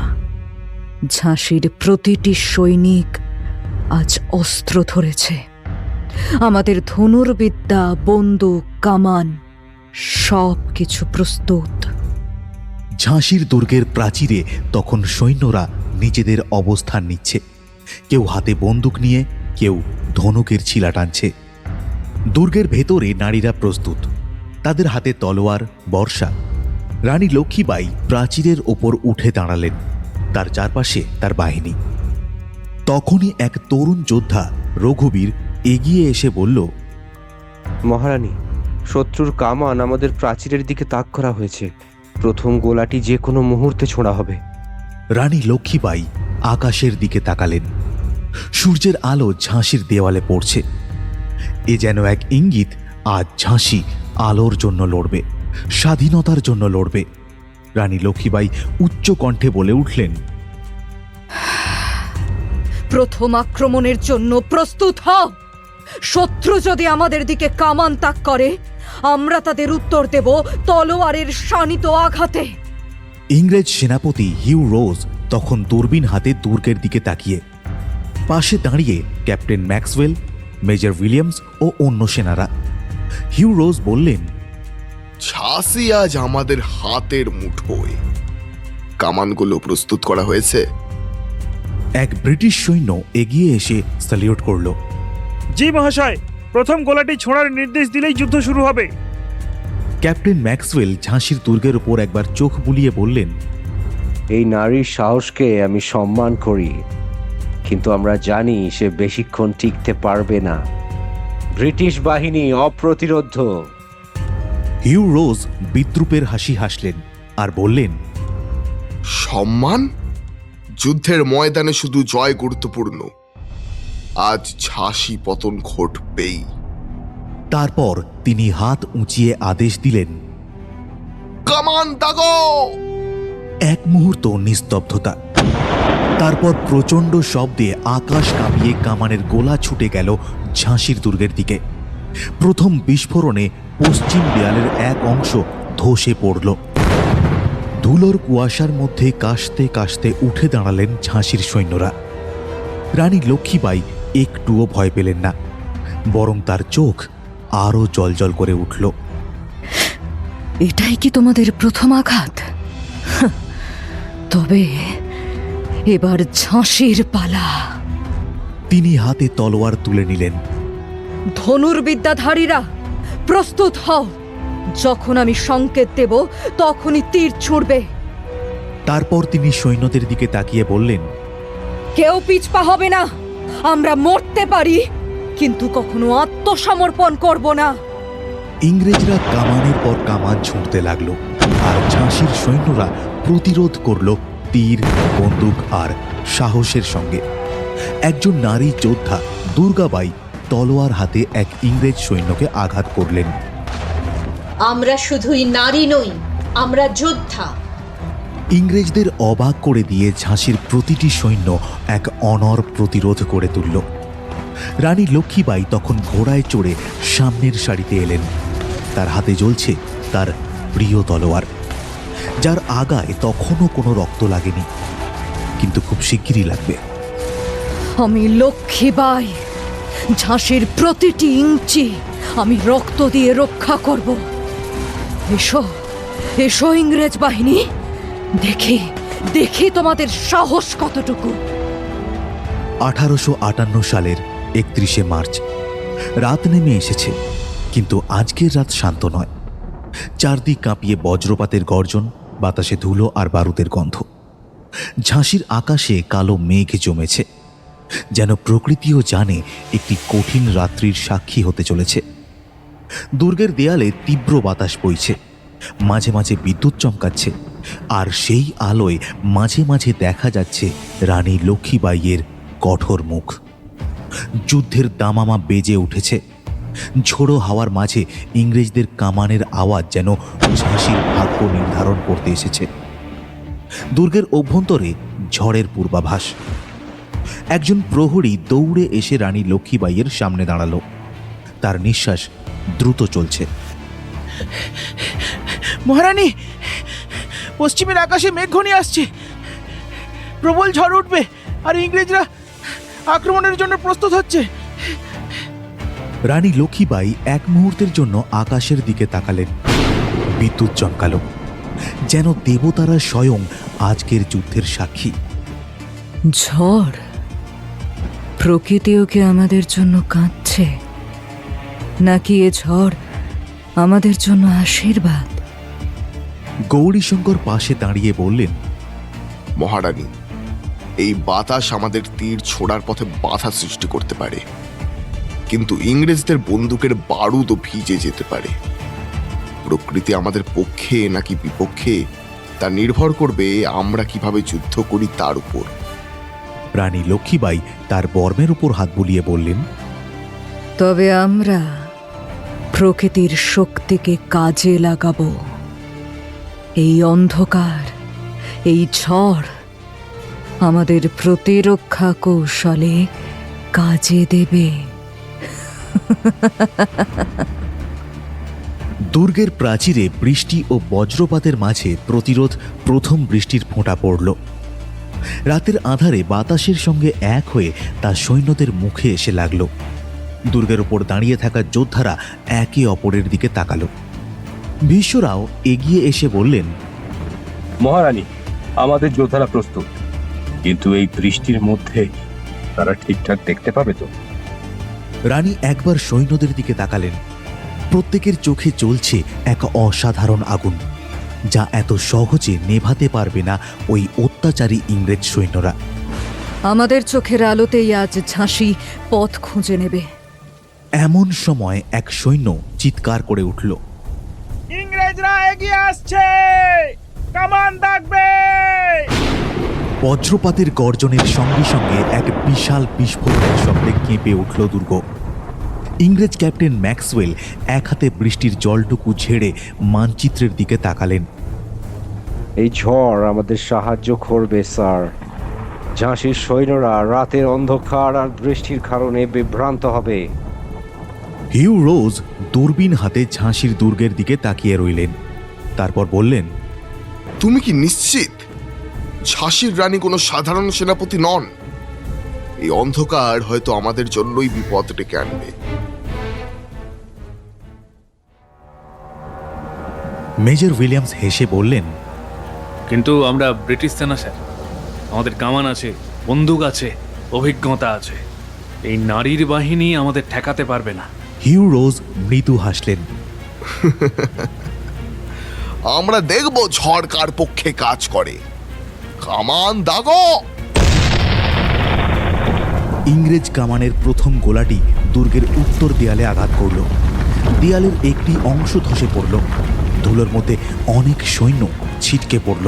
ঝাঁসির প্রতিটি সৈনিক আজ অস্ত্র ধরেছে। আমাদের ধনুর্বিদ্যা, বন্দুক, কামান সব কিছু প্রস্তুত। ঝাঁসির দুর্গের প্রাচীরে তখন সৈন্যরা নিজেদের অবস্থান নিচ্ছে, কেউ হাতে বন্দুক নিয়ে, কেউ ধনুকের ছিলা টানছে। দুর্গের ভেতরে নারীরা প্রস্তুত, তাদের হাতে তলোয়ার, বর্ষা। রানী লক্ষ্মীবাই প্রাচীরের ওপর উঠে দাঁড়ালেন, তার চারপাশে তার বাহিনী। তখনই এক তরুণ যোদ্ধা রঘুবীর এগিয়ে এসে বলল, মহারানী, শত্রুর কামান আমাদের প্রাচীরের দিকে তাক করা হয়েছে। প্রথম গোলাটি যে কোনো মুহূর্তে ছোঁড়া হবে। রানী লক্ষ্মীবাই আকাশের দিকে তাকালেন। সূর্যের আলো ঝাঁসির দেওয়ালে পড়ছে। এ যেন এক ইঙ্গিত, আজ ঝাঁসি আলোর জন্য লড়বে, স্বাধীনতার জন্য লড়বে। রানী লক্ষ্মীবাই উচ্চ কণ্ঠে বলে উঠলেন, প্রথম আক্রমণের জন্য প্রস্তুত হও। শত্রু যদি আমাদের দিকে কামান তাক করে, আমরা তাদের উত্তর দেব তলোয়ারের শানিত আঘাতে। ইংরেজ সেনাপতি হিউ রোজ তখন দূরবীন হাতে দুর্গের দিকে তাকিয়ে। পাশে দাঁড়িয়ে ক্যাপ্টেন ম্যাক্সওয়েল, মেজর উইলিয়ামস ও অন্য সেনারা। হিউ রোজ বললেন, ঝাঁসি আজ আমাদের হাতের মুঠোয়। কামানগুলো প্রস্তুত করা হয়েছে। এক ব্রিটিশ সৈন্য এগিয়ে এসে স্যালিউট করল। জি মহাশয়, প্রথম গোলাটি ছোঁড়ার নির্দেশ দিলেই যুদ্ধ শুরু হবে। ক্যাপ্টেন ম্যাক্সওয়েল ঝাঁসির দুর্গের উপর একবার চোখ বুলিয়ে বললেন, এই নারীর সাহসকে আমি সম্মান করি, কিন্তু আমরা জানি সে বেশিক্ষণ টিকতে পারবে না। ব্রিটিশ বাহিনী অপ্রতিরোধ্য। হিউ রোজ বিদ্রুপের হাসি হাসলেন আর বললেন, সম্মান? যুদ্ধের ময়দানে শুধু জয় গুরুত্বপূর্ণ, আজ ঝাঁসি পতন ঘটবেই। তারপর তিনি হাত উঁচিয়ে আদেশ দিলেন, কামান দাগো! এক মুহূর্ত নিস্তব্ধতা। তারপর প্রচণ্ড শব্দে আকাশ কাঁপিয়ে কামানের গোলা ছুটে গেল ঝাঁসির দুর্গের দিকে। প্রথম বিস্ফোরণে পশ্চিম দেয়ালের এক অংশ ধসে পড়ল। ধুলোর কুয়াশার মধ্যে কাশতে কাশতে উঠে দাঁড়ালেন ঝাঁসির সৈন্যরা। রানী লক্ষ্মীবাই একটুও ভয় পেলেন না, বরং তার চোখ আরও জ্বলজ্বল করে উঠল। এটাই কি তোমাদের প্রথম আঘাত? তবে এবার ঝাঁসির পালা। তিনি হাতে তলোয়ার তুলে নিলেন। ধনুর্বিদ্যাধারীরা প্রস্তুত হও। যখন আমি সংকেত দেব তখনই তীর ছুড়বে। তারপর তিনি সৈন্যদের দিকে তাকিয়ে বললেন, কেউ পিছপা হবে না। আমরা মরতে পারি, কিন্তু কখনো আত্মসমর্পণ করব না। ইংরেজরা কামানের পর কামান ছুঁড়তে লাগল, আর ঝাঁসির সৈন্যরা প্রতিরোধ করল তীর, বন্দুক আর সাহসের সঙ্গে। একজন নারী যোদ্ধা দুর্গাবাই তলোয়ার হাতে এক ইংরেজ সৈন্যকে আঘাত করলেন। আমরা শুধুই নারী নই, আমরা যোদ্ধা। ইংরেজদের অবাক করে দিয়ে ঝাঁসির প্রতিটি সৈন্য এক অনড় প্রতিরোধ করে তুলল। রানী লক্ষ্মীবাই তখন ঘোড়ায় চড়ে সামনের সারিতে এলেন। তার হাতে জ্বলছে তার প্রিয় তলোয়ার, যার আগায় তখনও কোনো রক্ত লাগেনি, কিন্তু খুব শিগগিরই লাগবে। আমি লক্ষ্মীবাই, ঝাঁসির প্রতিটি ইঞ্চি আমি রক্ত দিয়ে রক্ষা করব। এসো এসো ইংরেজ বাহিনী, দেখি দেখি তোমাদের সাহস কতটুকু। 1858 সালের 31শে মার্চ রাত নেমে এসেছে, কিন্তু আজকের রাত শান্ত নয়। চারদিক কাঁপিয়ে বজ্রপাতের গর্জন, বাতাসে ধুলো আর বারুদের গন্ধ। ঝাঁসির আকাশে কালো মেঘ জমেছে, যেন প্রকৃতিও জানে একটি কঠিন রাত্রির সাক্ষী হতে চলেছে। দুর্গের দেয়ালে তীব্র বাতাস বইছে, মাঝে মাঝে বিদ্যুৎ চমকাচ্ছে, আর সেই আলোয় মাঝে মাঝে দেখা যাচ্ছে রানী লক্ষ্মীবাইয়ের কঠোর মুখ। যুদ্ধের দামামা বেজে উঠেছে। ঝোড়ো হাওয়ার মাঝে ইংরেজদের কামানের আওয়াজ যেন ঝাঁসির ভাগ্য নির্ধারণ করতে এসেছে। দুর্গের অভ্যন্তরে ঝড়ের পূর্বাভাস। একজন প্রহরী দৌড়ে এসে রানী লক্ষ্মীবাইয়ের সামনে দাঁড়ালো। তার নিঃশ্বাস দ্রুত চলছে। মহারানী, পশ্চিমের আকাশে মেঘ ঘনিয়ে আসছে। প্রবল ঝড় উঠবে আর ইংরেজরা আক্রমণের জন্য প্রস্তুত হচ্ছে। রানী লক্ষ্মীবাই এক মুহূর্তের জন্য আকাশের দিকে তাকালেন। বিদ্যুৎ চমকালো, যেন দেবতারা স্বয়ং আজকের যুদ্ধের সাক্ষী। ঝড়, প্রকৃতিও কি আমাদের জন্য কাঁদছে, নাকি এ ঝড় আমাদের জন্য আশীর্বাদ? গৌরীশঙ্কর পাশে দাঁড়িয়ে বললেন, মহারানী, এই বাতাস আমাদের তীর ছোড়ার পথে বাধা সৃষ্টি করতে পারে, কিন্তু ইংরেজদের বন্দুকের বারুদও ভিজে যেতে পারে। প্রকৃতি আমাদের পক্ষে নাকি বিপক্ষে তা নির্ভর করবে আমরা কিভাবে যুদ্ধ করি তার উপর। রানী লক্ষ্মীবাই তার বর্মের উপর হাত বুলিয়ে বললেন, তবে আমরা প্রকৃতির শক্তিকে কাজে লাগাবো। এই অন্ধকার, এই ঝড় আমাদের প্রতিরক্ষা কৌশলে কাজে দেবে। দুর্গের প্রাচীরে বৃষ্টি ও বজ্রপাতের মাঝে প্রতিরোধ প্রথম বৃষ্টির ফোঁটা পড়ল। রাতের আঁধারে বাতাসের সঙ্গে এক হয়ে তা সৈন্যদের মুখে এসে লাগল। দুর্গের ওপর দাঁড়িয়ে থাকা যোদ্ধারা একে অপরের দিকে তাকালো। ভীষ্মরাও এগিয়ে এসে বললেন, মহারানী, আমাদের যোদ্ধারা প্রস্তুত, কিন্তু এই বৃষ্টির মধ্যে তারা ঠিকঠাক দেখতে পাবে তো? রানী একবার সৈন্যদের দিকে তাকালেন। প্রত্যেকের চোখে জ্বলছে এক অসাধারণ আগুন, যা এত সহজে নেভাতে পারবে না ওই অত্যাচারী ইংরেজ সৈন্যরা। আমাদের চোখের আলোতেই আজ ঝাঁসি পথ খুঁজে নেবে। এমন সময় এক সৈন্য চিৎকার করে উঠল, ইংরেজরা এগিয়ে আসছে, কামান দাগবে! বজ্রপাতের গর্জনের সঙ্গে সঙ্গে এক বিশাল বিস্ফোরণের শব্দে কেঁপে উঠল দুর্গ। ইংরেজ ক্যাপ্টেন ম্যাক্সওয়েল এক হাতে বৃষ্টির জলটুকু ঝেড়ে মানচিত্রের দিকে তাকালেন। এই ঝড় আমাদের সাহায্য করবে স্যার। ঝাঁসির সৈন্যরা রাতের অন্ধকার আর বৃষ্টির কারণে বিভ্রান্ত হবে। হিউ রোজ দূরবীন হাতে ঝাঁসির দুর্গের দিকে তাকিয়ে রইলেন। তারপর বললেন, তুমি কি নিশ্চিত ঝাঁসির রানী কোনো সাধারণ সেনাপতি নন? এই অন্ধকার হয়তো আমাদের জন্যই বিপদ ডেকে আনবে। মেজর উইলিয়ামস হেসে বললেন, কিন্তু আমরা ব্রিটিশ সেনা স্যার, আমাদের কামান আছে, বন্দুক আছে, অভিজ্ঞতা আছে। এই নারীর বাহিনী আমাদের ঠেকাতে পারবে না। হিউ রোজ মৃদু হাসলেন। আমরা দেখব ঝড় কার পক্ষে কাজ করে। কামান দাগো! ইংরেজ কামানের প্রথম গোলাটি দুর্গের উত্তর দেয়ালে আঘাত করল। দেয়ালের একটি অংশ ধসে পড়ল। ধুলোর মধ্যে অনেক সৈন্য ছিটকে পড়ল।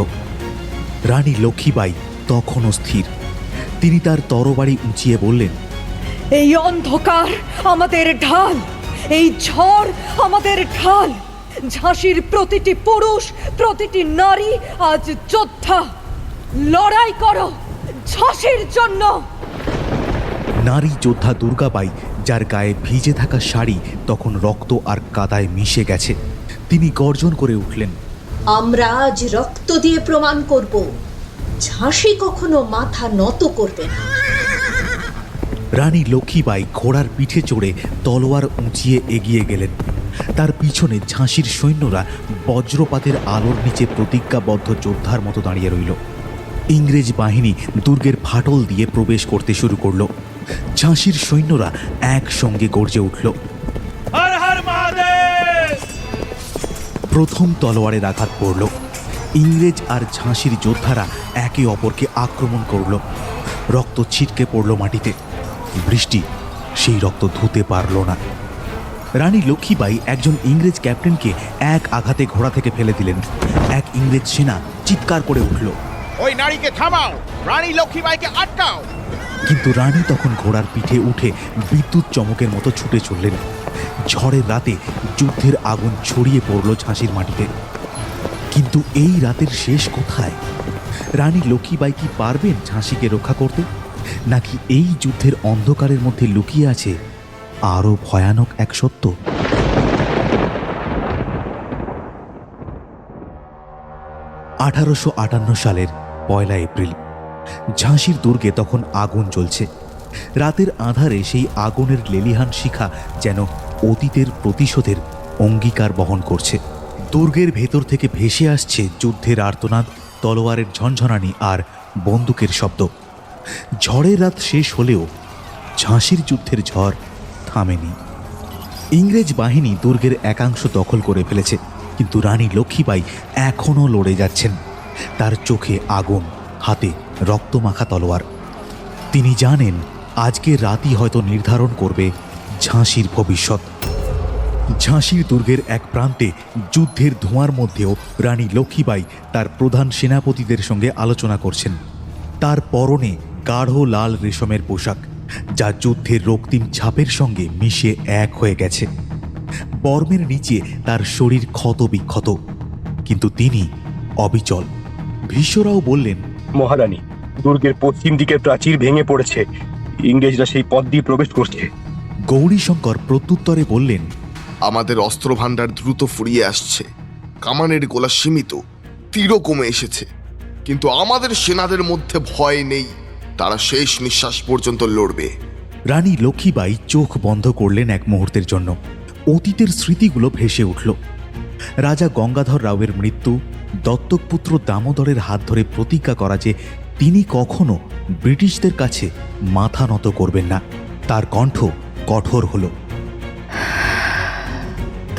রানী লক্ষ্মীবাই তখনও স্থির। তিনি তার তরবারি উঁচিয়ে বললেন, এই অন্ধকার আমাদের ঢাল, এই ঝড় আমাদের ঢাল। ঝাঁসির প্রতিটি পুরুষ, প্রতিটি নারী আজ যোদ্ধা। লড়াই করো ঝাঁসির জন্য। নারী যোদ্ধা দুর্গাবাই, যার গায়ে ভিজে থাকা শাড়ি তখন রক্ত আর কাদায় মিশে গেছে, তিনি গর্জন করে উঠলেন, আমরা আজ রক্ত দিয়ে প্রমাণ করব ঝাঁসি কখনো মাথা নত করবে না। রানী লক্ষ্মীবাই ঘোড়ার পিঠে চড়ে তলোয়ার উঁচিয়ে এগিয়ে গেলেন। তার পিছনে ঝাঁসির সৈন্যরা বজ্রপাতের আলোর নিচে প্রতিজ্ঞাবদ্ধ যোদ্ধার মতো দাঁড়িয়ে রইল। ইংরেজ বাহিনী দুর্গের ফাটল দিয়ে প্রবেশ করতে শুরু করল। ঝাঁসির সৈন্যরা একসঙ্গে গর্জে উঠল। হর হর মহাদেব! প্রথম তলোয়ারের আঘাত পড়ল। ইংরেজ আর ঝাঁসির যোদ্ধারা একে অপরকে আক্রমণ করল। রক্ত ছিটকে পড়ল মাটিতে। বৃষ্টি সেই রক্ত ধুতে পারল না। রানী লক্ষ্মীবাই একজন ইংরেজ ক্যাপ্টেনকে এক আঘাতে ঘোড়া থেকে ফেলে দিলেন। এক ইংরেজ সেনা চিৎকার করে উঠল, ওই নারীকে থামাও, রানী লক্ষ্মীবাইকে আটকাও! কিন্তু রানী তখন ঘোড়ার পিঠে উঠে বিদ্যুৎ চমকের মতো ছুটে চললেন। ঝড়ের রাতে যুদ্ধের আগুন ছড়িয়ে পড়ল ঝাঁসির মাটিতে। কিন্তু এই রাতের শেষ কোথায়? রানী লক্ষ্মীবাই কি পারবেন ঝাঁসিকে রক্ষা করতে, নাকি এই যুদ্ধের অন্ধকারের মধ্যে লুকিয়ে আছে আরো ভয়ানক এক সত্য? 1858 সালের 1 এপ্রিল ঝাঁসির দুর্গে তখন আগুন জ্বলছে। রাতের আঁধারে সেই আগুনের লেলিহান শিখা যেন অতীতের প্রতিশোধের অঙ্গীকার বহন করছে। দুর্গের ভেতর থেকে ভেসে আসছে যুদ্ধের আর্তনাদ, তলোয়ারের ঝনঝনানি আর বন্দুকের শব্দ। ঝড়ের রাত শেষ হলেও ঝাঁসির যুদ্ধের ঝড় থামেনি। ইংরেজ বাহিনী দুর্গের একাংশ দখল করে ফেলেছে, কিন্তু রানী লক্ষ্মীবাই এখনও লড়ে যাচ্ছেন। তার চোখে আগুন, হাতে রক্তমাখা তলোয়ার। তিনি জানেন আজকের রাতই হয়তো নির্ধারণ করবে ঝাঁসির ভবিষ্যৎ। ঝাঁসির দুর্গের এক প্রান্তে যুদ্ধের ধোঁয়ার মধ্যেও রানী লক্ষ্মীবাই তার প্রধান সেনাপতিদের সঙ্গে আলোচনা করছেন। তার পরনে গাঢ় লাল রেশমের পোশাক, যা যুদ্ধের রক্তিম ছাপের সঙ্গে মিশে এক হয়ে গেছে। বর্মের নিচে তার শরীর ক্ষত বিক্ষত, কিন্তু তিনি অবিচল। ভীষ্মরাও বললেন, মহারানী, দুর্গের পশ্চিম দিকের প্রাচীর ভেঙে পড়েছে। ইংরেজরা সেই পথ দিয়ে প্রবেশ করছে। গৌরীশঙ্কর প্রত্যুত্তরে বললেন, আমাদের অস্ত্রভাণ্ডার দ্রুত ফুরিয়ে আসছে, কামানের গোলা সীমিত, তীরও কমে এসেছে, কিন্তু আমাদের সেনাদের মধ্যে ভয় নেই। তারা শেষ নিঃশ্বাস পর্যন্ত লড়বে। রানী লক্ষ্মীবাই চোখ বন্ধ করলেন এক মুহূর্তের জন্য। অতীতের স্মৃতিগুলো ভেসে উঠল। রাজা গঙ্গাধর রাওয়ের মৃত্যু, দত্তকপুত্র দামোদরের হাত ধরে প্রতিজ্ঞা করা যে তিনি কখনো ব্রিটিশদের কাছে মাথা নত করবেন না। তার কণ্ঠ কঠোর হলো।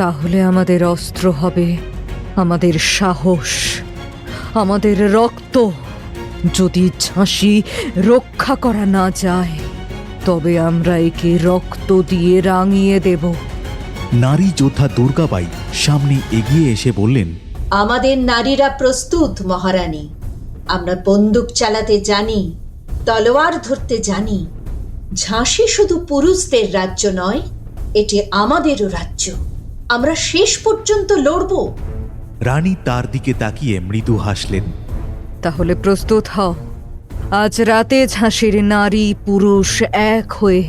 তাহলে আমাদের অস্ত্র হবে আমাদের সাহস, আমাদের রক্ত। যদি ঝাঁসি রক্ষা করা না যায়, তবে আমরা একে রক্ত দিয়ে রাঙিয়ে দেব। নারী যোদ্ধা দুর্গাবাই সামনে এগিয়ে এসে বললেন, আমাদের নারীরা প্রস্তুত মহারানী। আমরা বন্দুক চালাতে জানি, তলোয়ার ধরতে জানি। ঝাঁসি শুধু পুরুষদের রাজ্য নয়, এটি আমাদেরও রাজ্য। আমরা শেষ পর্যন্ত লড়ব। রানী তার দিকে তাকিয়ে মৃদু হাসলেন। তাহলে প্রস্তুত হও। আজ রাতে ঝাঁসির নারী পুরুষ এক হয়ে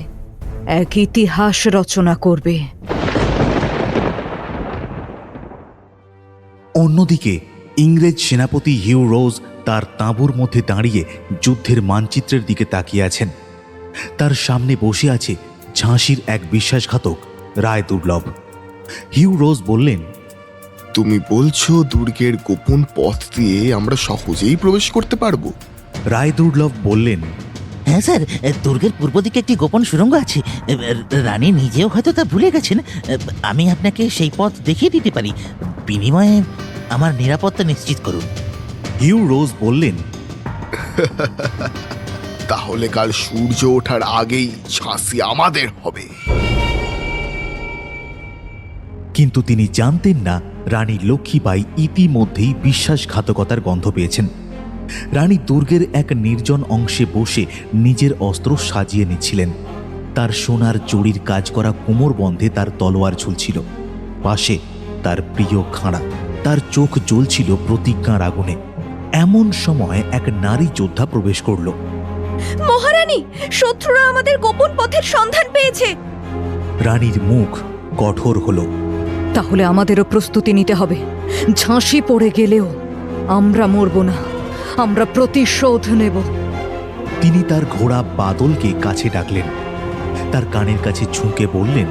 এক ইতিহাস রচনা করবে। অন্যদিকে ইংরেজ সেনাপতি হিউ রোজ তার তাঁবুর মধ্যে দাঁড়িয়ে যুদ্ধের মানচিত্রের দিকে তাকিয়ে আছেন। তার সামনে বসে আছে ঝাঁসির এক বিশ্বাসঘাতক রায় দুর্লভ। হিউ রোজ বললেন, তুমি বলছো দুর্গের গোপন পথ দিয়ে আমরা সহজেই প্রবেশ করতে পারবো? রায় দুর্লভ বললেন, হ্যাঁ স্যার, দুর্গের পূর্ব দিকে একটি গোপন সুড়ঙ্গ আছে। রানী নিজেও হয়তো তা ভুলে গেছেন। আমি আপনাকে সেই পথ দেখিয়ে দিতে পারি। বিনিময়ে আমার নিরাপত্তা নিশ্চিত করুন। হিউ রোজ বললেন, তাহলে কাল সূর্য ওঠার আগেই ঝাঁসি আমাদের হবে। কিন্তু তিনি জানতেন না রানী লক্ষ্মীবাই ইতিমধ্যেই বিশ্বাসঘাতকতার গন্ধ পেয়েছেন। রানী দুর্গের এক নির্জন অংশে বসে নিজের অস্ত্র সাজিয়ে নিচ্ছিলেন। তার সোনার জড়ির কাজ করা কোমর বন্ধে তার তলোয়ার ঝুলছিল, পাশে তার প্রিয় খাঁড়া। তার চোখ জ্বলছিল প্রতিজ্ঞার আগুনে। এমন সময় এক নারী যোদ্ধা প্রবেশ করল। মহারানী, শত্রুরা আমাদের গোপন পথের সন্ধান পেয়েছে। রানীর মুখ কঠোর হলো। তাহলে আমাদেরও প্রস্তুতি নিতে হবে। ঝাঁসি পড়ে গেলেও আমরা মরব না, আমরা প্রতিশোধ নেব। তিনি তার ঘোড়া বাদলকে কাছে ডাকলেন। তার কানের কাছে ঝুঁকে বললেন,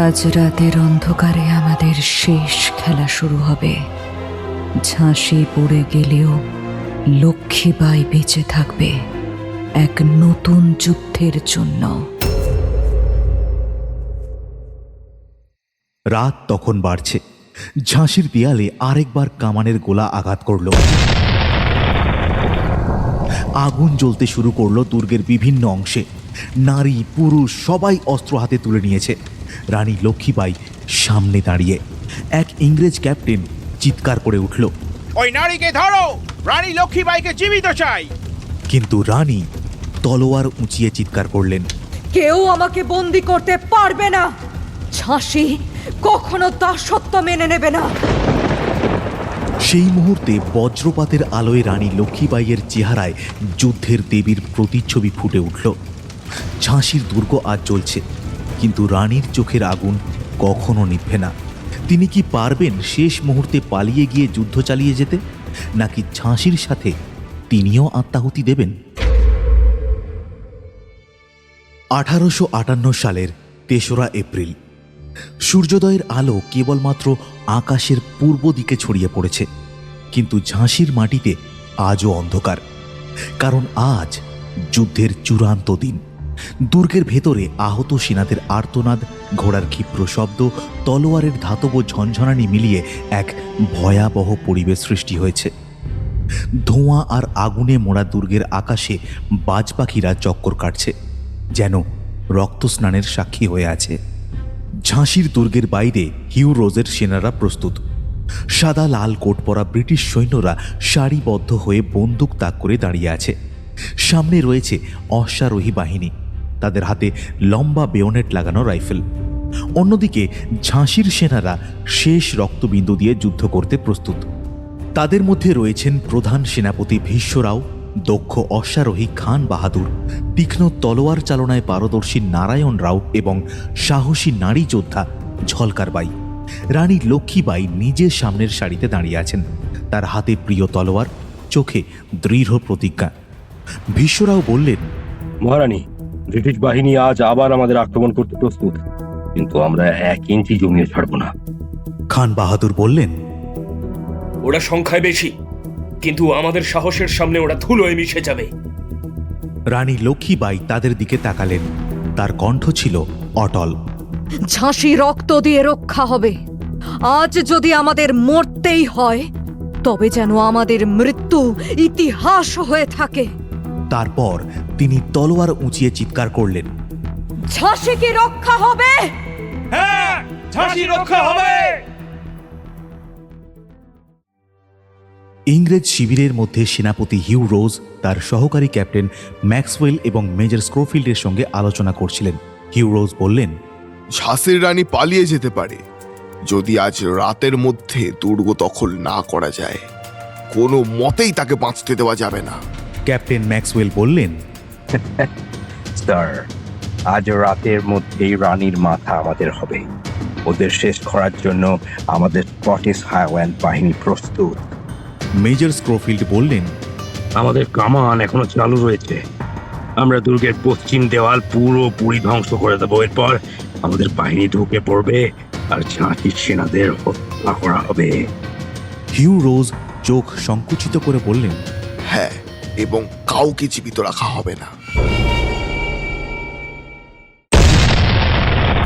আজ রাতের অন্ধকারে আমাদের শেষ খেলা শুরু হবে। ঝাঁসি পড়ে গেলেও লক্ষ্মীবাই বেঁচে থাকবে এক নতুন যুদ্ধের জন্য। রাত তখন বাড়ছে। ঝাঁসির দেয়ালে আরেকবার কামানের গোলা আঘাত করল। আগুন জ্বলতে শুরু করলো দুর্গের বিভিন্ন অংশে। নারী পুরুষ সবাই অস্ত্র হাতে তুলে নিয়েছে। রানী লক্ষ্মীবাই সামনে দাঁড়িয়ে। এক ইংরেজ ক্যাপ্টেন চিৎকার করে উঠল, ওই নারীকে ধরো, রানী লক্ষ্মীবাইকে জীবিত চাই। কিন্তু রানী তলোয়ার উঁচিয়ে চিৎকার করলেন, কেউ আমাকে বন্দি করতে পারবে না। ঝাঁসি কখনো দাসত্ব মেনে নেবে না। সেই মুহূর্তে বজ্রপাতের আলোয় রানী লক্ষ্মীবাইয়ের চেহারায় যুদ্ধের দেবীর প্রতিচ্ছবি ফুটে উঠল। ঝাঁসির দুর্গ আজ জ্বলছে, কিন্তু রানীর চোখের আগুন কখনো নিভবে না। তিনি কি পারবেন শেষ মুহূর্তে পালিয়ে গিয়ে যুদ্ধ চালিয়ে যেতে, নাকি ঝাঁসির সাথে তিনিও আত্মাহুতি দেবেন? 1858 সালের 3রা এপ্রিল। সূর্যোদয়ের আলো কেবলমাত্র আকাশের পূর্ব দিকে ছড়িয়ে পড়েছে, কিন্তু ঝাঁসির মাটিতে আজও অন্ধকার। কারণ আজ যুদ্ধের চূড়ান্ত দিন। দুর্গের ভেতরে আহত সেনাদের আর্তনাদ, ঘোড়ার ক্ষিপ্র শব্দ, তলোয়ারের ধাতব ঝনঝনানি মিলিয়ে এক ভয়াবহ পরিবেশ সৃষ্টি হয়েছে। ধোঁয়া আর আগুনে মোড়া দুর্গের আকাশে বাজ পাখিরা চক্কর কাটছে, যেন রক্তস্নানের সাক্ষী হয়ে আছে। ঝাঁসির দুর্গের বাইরে হিউ রোজের সেনারা প্রস্তুত। সাদা লাল কোট পরা ব্রিটিশ সৈন্যরা সারিবদ্ধ হয়ে বন্দুক তাক করে দাঁড়িয়ে আছে। সামনে রয়েছে অশ্বারোহী বাহিনী, তাদের হাতে লম্বা বেয়োনেট লাগানো রাইফেল। অন্যদিকে ঝাঁসির সেনারা শেষ রক্তবিন্দু দিয়ে যুদ্ধ করতে প্রস্তুত। তাদের মধ্যে রয়েছেন প্রধান সেনাপতি ভীষ্মরাও, দক্ষ অশ্বারোহী খান বাহাদুর, তীক্ষ্ণ তলোয়ার চালনায় পারদর্শী নারায়ণ রাও এবং সাহসী নারী যোদ্ধা ঝলকার বাই। রানী লক্ষ্মীবাই নিজের সামনের সারিতে দাঁড়িয়ে আছেন, তার হাতে প্রিয় তলোয়ার, চোখে দৃঢ় প্রতিজ্ঞা। ভীষ্মরাও বললেন, মহারানী, ব্রিটিশ বাহিনী আজ আবার আমাদের আক্রমণ করতে প্রস্তুত, কিন্তু আমরা 1 ইঞ্চি জমিয়ে ছাড়ব না। খান বাহাদুর বললেন, ওরা সংখ্যায় বেশি, কিন্তু আমাদের সাহসের সামনে ওরা ধুলোয় মিশে যাবে। রানী লক্ষ্মীবাই তাদের দিকে তাকালেন, তার কণ্ঠ ছিল অটল। ঝাঁসি রক্ত দিয়ে রক্ষা হবে। আজ যদি আমাদের মরতেই হয়, তবে যেন আমাদের মৃত্যু ইতিহাস হয়ে থাকে। তারপর তিনি তলোয়ার উঁচিয়ে চিৎকার করলেন, ঝাঁসি কি রক্ষা হবে? হ্যাঁ, ঝাঁসি রক্ষা হবে। ইংরেজ শিবিরের মধ্যে সেনাপতি হিউ রোজ তার সহকারী ক্যাপ্টেন ম্যাক্সওয়েল এবং মেজর স্ক্রোফিল্ডের সঙ্গে আলোচনা করছিলেন। হিউ রোজ বললেন, ঝাঁসির রানী পালিয়ে যেতে পারে যদি আজ রাতের মধ্যে দুর্গ দখল না করা যায়। কোনো মতেই তাকে বাঁচতে দেওয়া যাবে না। ক্যাপ্টেন ম্যাক্সওয়েল বললেন, স্যার, আজ রাতের মধ্যেই রানীর মাথা আমাদের হবে। ওদের শেষ করার জন্য আমাদের স্কটিশ হাইল্যান্ড বাহিনী প্রস্তুত। মেজর স্ক্রোফিল্ড বললেন, আমাদের কামান এখনো চালু রয়েছে। আমরা দুর্গের পশ্চিম দেওয়াল পুরোপুরি ধ্বংস করে দেবো। এরপর আমাদের বাহিনী ঢুকে পড়বে আর ঝাঁসির সেনাদের হত্যা করা হবে। হিউ রোজ চোখ সংকুচিত করে বললেন, হ্যাঁ, এবং কাউকে জীবিত রাখা হবে না।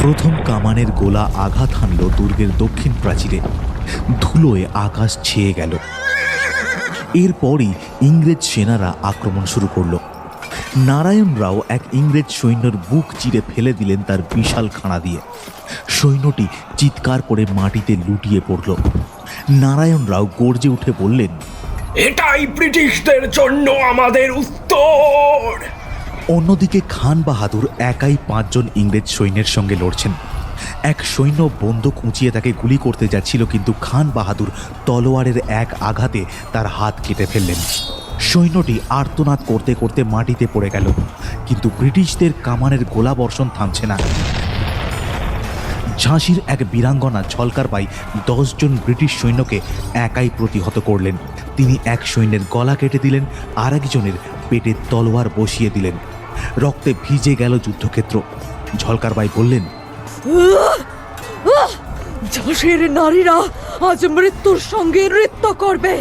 প্রথম কামানের গোলা আঘাত হানল দুর্গের দক্ষিণ প্রাচীরে। ধুলোয় আকাশ ছেয়ে গেল। এরপরই ইংরেজ সেনারা আক্রমণ শুরু করল। নারায়ণ রাও এক ইংরেজ সৈন্যর বুক চিরে ফেলে দিলেন তার বিশাল খাঁড়া দিয়ে। সৈন্যটি চিৎকার করে মাটিতে লুটিয়ে পড়ল। নারায়ণ রাও গর্জে উঠে বললেন, এটাই ব্রিটিশদের জন্য আমাদের উত্তর। অন্যদিকে খান বাহাদুর একাই 5 জন ইংরেজ সৈন্যের সঙ্গে লড়ছেন। এক সৈন্য বন্দুক উঁচিয়ে তাকে গুলি করতে যাচ্ছিল, কিন্তু খান বাহাদুর তলোয়ারের এক আঘাতে তার হাত কেটে ফেললেন। সৈন্যটি আর্তনাদ করতে করতে মাটিতে পড়ে গেল, কিন্তু ব্রিটিশদের কামানের গোলাবর্ষণ থামছে না। ঝাঁসির এক বীরাঙ্গনা ঝলকার বাই 10 জন ব্রিটিশ সৈন্যকে একাই প্রতিহত করলেন। তিনি এক সৈন্যের গলা কেটে দিলেন, আর একজনের পেটে তলোয়ার বসিয়ে দিলেন। রক্তে ভিজে গেল যুদ্ধক্ষেত্র। ঝলকার বাই বললেন, ঝাঁসির নারীরা আজ মৃত্যুর সঙ্গে নৃত্য করবে।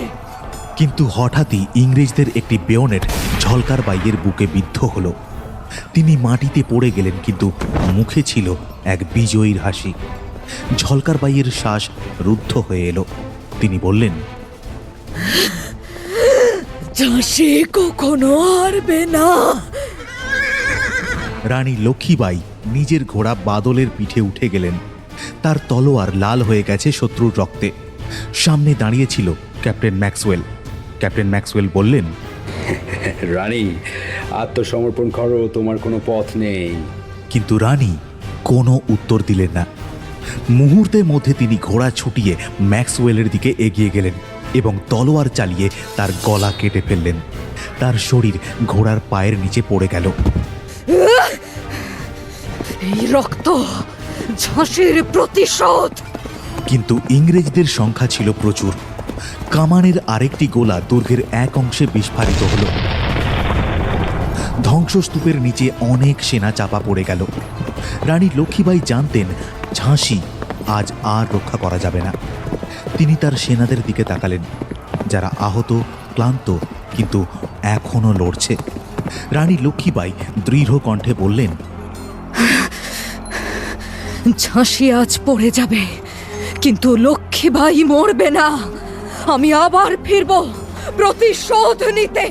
কিন্তু হঠাৎই ইংরেজদের একটি বেয়োনেট ঝলকার বাইয়ের বুকে বিদ্ধ হলো। তিনি মাটিতে পড়ে গেলেন, কিন্তু মুখে ছিল এক বিজয়ীর হাসি। ঝলকার বাইয়ের শ্বাস রুদ্ধ হয়ে এলো। তিনি বললেন, ঝাঁসি কখনো হারবে না। রানী লক্ষ্মীবাই নিজের ঘোড়া বাদলের পিঠে উঠে গেলেন। তার তলোয়ার লাল হয়ে গেছে শত্রুর রক্তে। সামনে দাঁড়িয়েছিল ক্যাপ্টেন ম্যাক্সওয়েল। ক্যাপ্টেন ম্যাক্সওয়েল বললেন, রানী, আত্মসমর্পণ করো, তোমার কোনো পথ নেই। কিন্তু রানী কোনো উত্তর দিলেন না। মুহূর্তের মধ্যে তিনি ঘোড়া ছুটিয়ে ম্যাক্সওয়েলের দিকে এগিয়ে গেলেন এবং তলোয়ার চালিয়ে তার গলা কেটে ফেললেন। তার শরীর ঘোড়ার পায়ের নিচে পড়ে গেল। এই রক্ত ঝাঁসির প্রতিশোধ। কিন্তু ইংরেজদের সংখ্যা ছিল প্রচুর। কামানের আরেকটি গোলা দুর্গের এক অংশে বিস্ফারিত হল। ধ্বংসস্তূপের নিচে অনেক সেনা চাপা পড়ে গেল। রানী লক্ষ্মীবাই জানতেন ঝাঁসি আজ আর রক্ষা করা যাবে না। তিনি তার সেনাদের দিকে তাকালেন, যারা আহত, ক্লান্ত, কিন্তু এখনো লড়ছে। রানী লক্ষ্মীবাই দৃঢ় কণ্ঠে বললেন, ঝাঁসি আজ পড়ে যাবে, কিন্তু লক্ষ্মীবাই মরবে না। আমি আবার ফিরব প্রতিশোধ নিতে।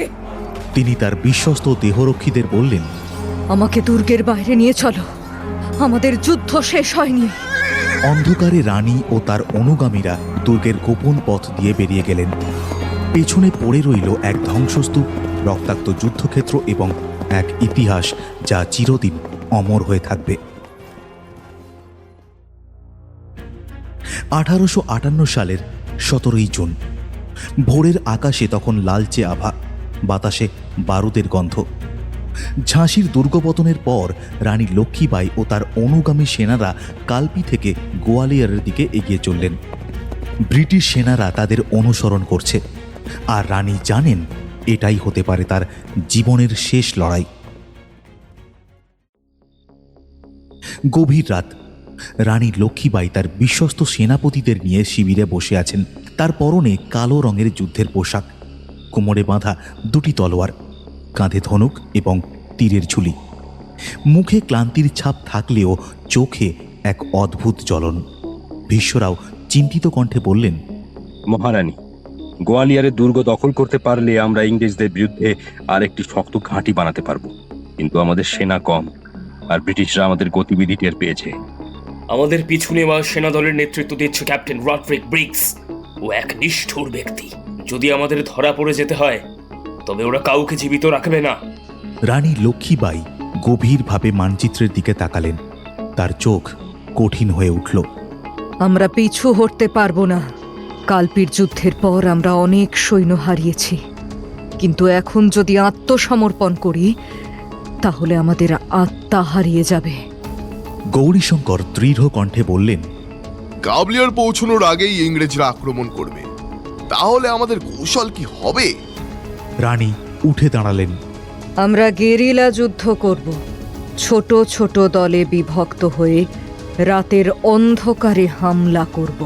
তিনি তার বিশ্বস্ত দেহরক্ষীদের বললেন, আমাকে দুর্গের বাইরে নিয়ে চলো, আমাদের যুদ্ধ শেষ হয়নি। অন্ধকারে রানী ও তার অনুগামীরা দুর্গের গোপন পথ দিয়ে বেরিয়ে গেলেন। পেছনে পড়ে রইল এক ধ্বংসস্তূপ, রক্তাক্ত যুদ্ধক্ষেত্র এবং এক ইতিহাস যা চিরদিন অমর হয়ে থাকবে। 1858 সালের 17 জুন। ভোরের আকাশে তখন লালচে আভা, বাতাসে বারুদের গন্ধ। ঝাঁসির দুর্গপতনের পর রানী লক্ষ্মীবাই ও তার অনুগামী সেনারা কালপি থেকে গোয়ালিয়রের দিকে এগিয়ে চললেন। ব্রিটিশ সেনারা তাদের অনুসরণ করছে, আর রানী জানেন এটাই হতে পারে তার জীবনের শেষ লড়াই। গভীর রাত। রানী লক্ষ্মীবাই তার বিশ্বস্ত সেনাপতিদের নিয়ে শিবিরে বসে আছেন। তার পরনে কালো রঙের যুদ্ধের পোশাক, কোমরে বাঁধা দুটি তলোয়ার, কাঁধে ধনুক এবং তীরের ঝুলি। মুখে ক্লান্তির ছাপ থাকলেও চোখে এক অদ্ভুত জ্বলন। ভীষ্মরাও চিন্তিত কণ্ঠে বললেন, মহারানী, গোয়ালিয়রের দুর্গ দখল করতে পারলে আমরা ইংরেজদের বিরুদ্ধে আর একটি শক্ত ঘাঁটি বানাতে পারবো, কিন্তু আমাদের সেনা কম, আর ব্রিটিশরা আমাদের গতিবিধি টের পেয়েছে। আমাদের পিছু নেওয়া সেনা দলের নেতৃত্ব দিচ্ছে ক্যাপ্টেন রডরিক ব্রিগস। ও এক নিষ্ঠুর ব্যক্তি। যদি আমাদের ধরা পড়ে যেতে হয়, তবে ওরা কাউকে জীবিত রাখবে না। রানী লক্ষ্মীবাই গভীরভাবে মানচিত্রের দিকে তাকালেন। তার চোখ কঠিন হয়ে উঠল। আমরা পিছু হটতে পারবো না। কালপির যুদ্ধের পর আমরা অনেক সৈন্য হারিয়েছি, কিন্তু এখন যদি আত্মসমর্পণ করি তাহলে আমাদের আত্মা হারিয়ে যাবে। গৌরীশঙ্কর দৃঢ় কণ্ঠে বললেন, গাবলিয়ার পৌঁছানোর আগেই ইংরেজরা আক্রমণ করবে। তাহলে আমাদের কৌশল কি হবে? রানী উঠে দাঁড়ালেন। আমরা গেরিলা যুদ্ধ করব, ছোট ছোট দলে বিভক্ত হয়ে রাতের অন্ধকারে হামলা করব।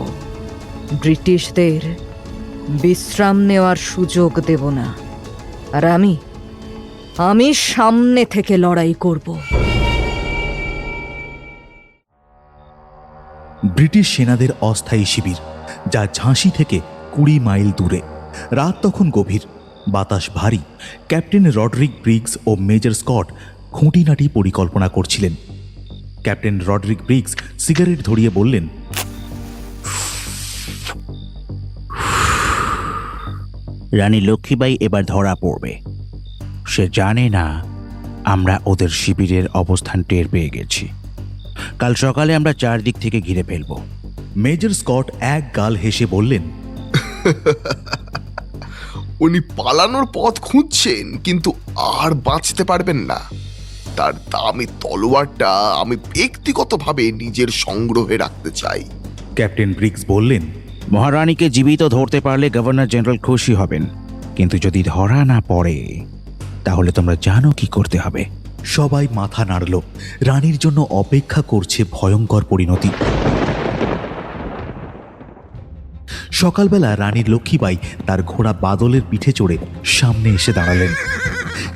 ব্রিটিশদের বিশ্রাম নেওয়ার সুযোগ দেব না, আর আমি সামনে থেকে লড়াই করব। ব্রিটিশ সেনাদের অস্থায়ী শিবির, যা ঝাঁসি থেকে 20 মাইল দূরে। রাত তখন গভীর, বাতাস ভারী। ক্যাপ্টেন রডরিক ব্রিগস ও মেজর স্কট খুঁটিনাটি পরিকল্পনা করছিলেন। ক্যাপ্টেন রডরিক ব্রিগস সিগারেট ধরিয়ে বললেন, রানী লক্ষ্মীবাই এবার ধরা পড়বে। সে জানে না আমরা ওদের শিবিরের অবস্থান টের পেয়ে গেছি। কাল সকালে আমরা চারদিক থেকে ঘিরে ফেলব। মেজর স্কট এক গাল হেসে বললেন, উনি পালানোর পথ খুঁজছেন, কিন্তু আর বাঁচতে পারবেন না। তার দামি তলোয়ারটা আমি ব্যক্তিগতভাবে নিজের সংগ্রহে রাখতে চাই। ক্যাপ্টেন ব্রিগস বললেন, মহারানীকে জীবিত ধরতে পারলে গভর্নর জেনারেল খুশি হবেন, কিন্তু যদি ধরা না পড়ে তাহলে তোমরা জানো কি করতে হবে। সবাই মাথা নাড়ল। রানীর জন্য অপেক্ষা করছে ভয়ঙ্কর পরিণতি। সকালবেলা রানী লক্ষ্মীবাই তার ঘোড়া বাদলের পিঠে চড়ে সামনে এসে দাঁড়ালেন।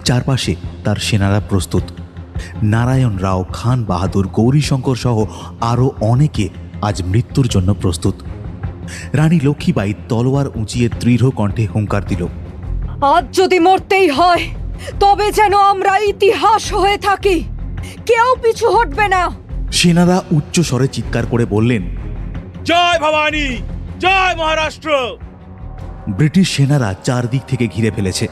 চারপাশে তার সেনারা প্রস্তুত। নারায়ণ রাও, খান বাহাদুর, গৌরীশঙ্কর সহ আরও অনেকে আজ মৃত্যুর জন্য প্রস্তুত। রানী লক্ষ্মীবাই তলোয়ার উঁচিয়ে দৃঢ় কণ্ঠে হুঙ্কার দিল, আজ যদি মরতেই হয় তবে যেন আমরা ইতিহাস হয়ে থাকি। কেউ পিছু হটবে না। সেনারা উচ্চ স্বরে চিৎকার করে বললেন, জয় ভবানী, জয় মহারাষ্ট্র। ব্রিটিশ সেনারা চারদিক থেকে ঘিরে ফেলেছে।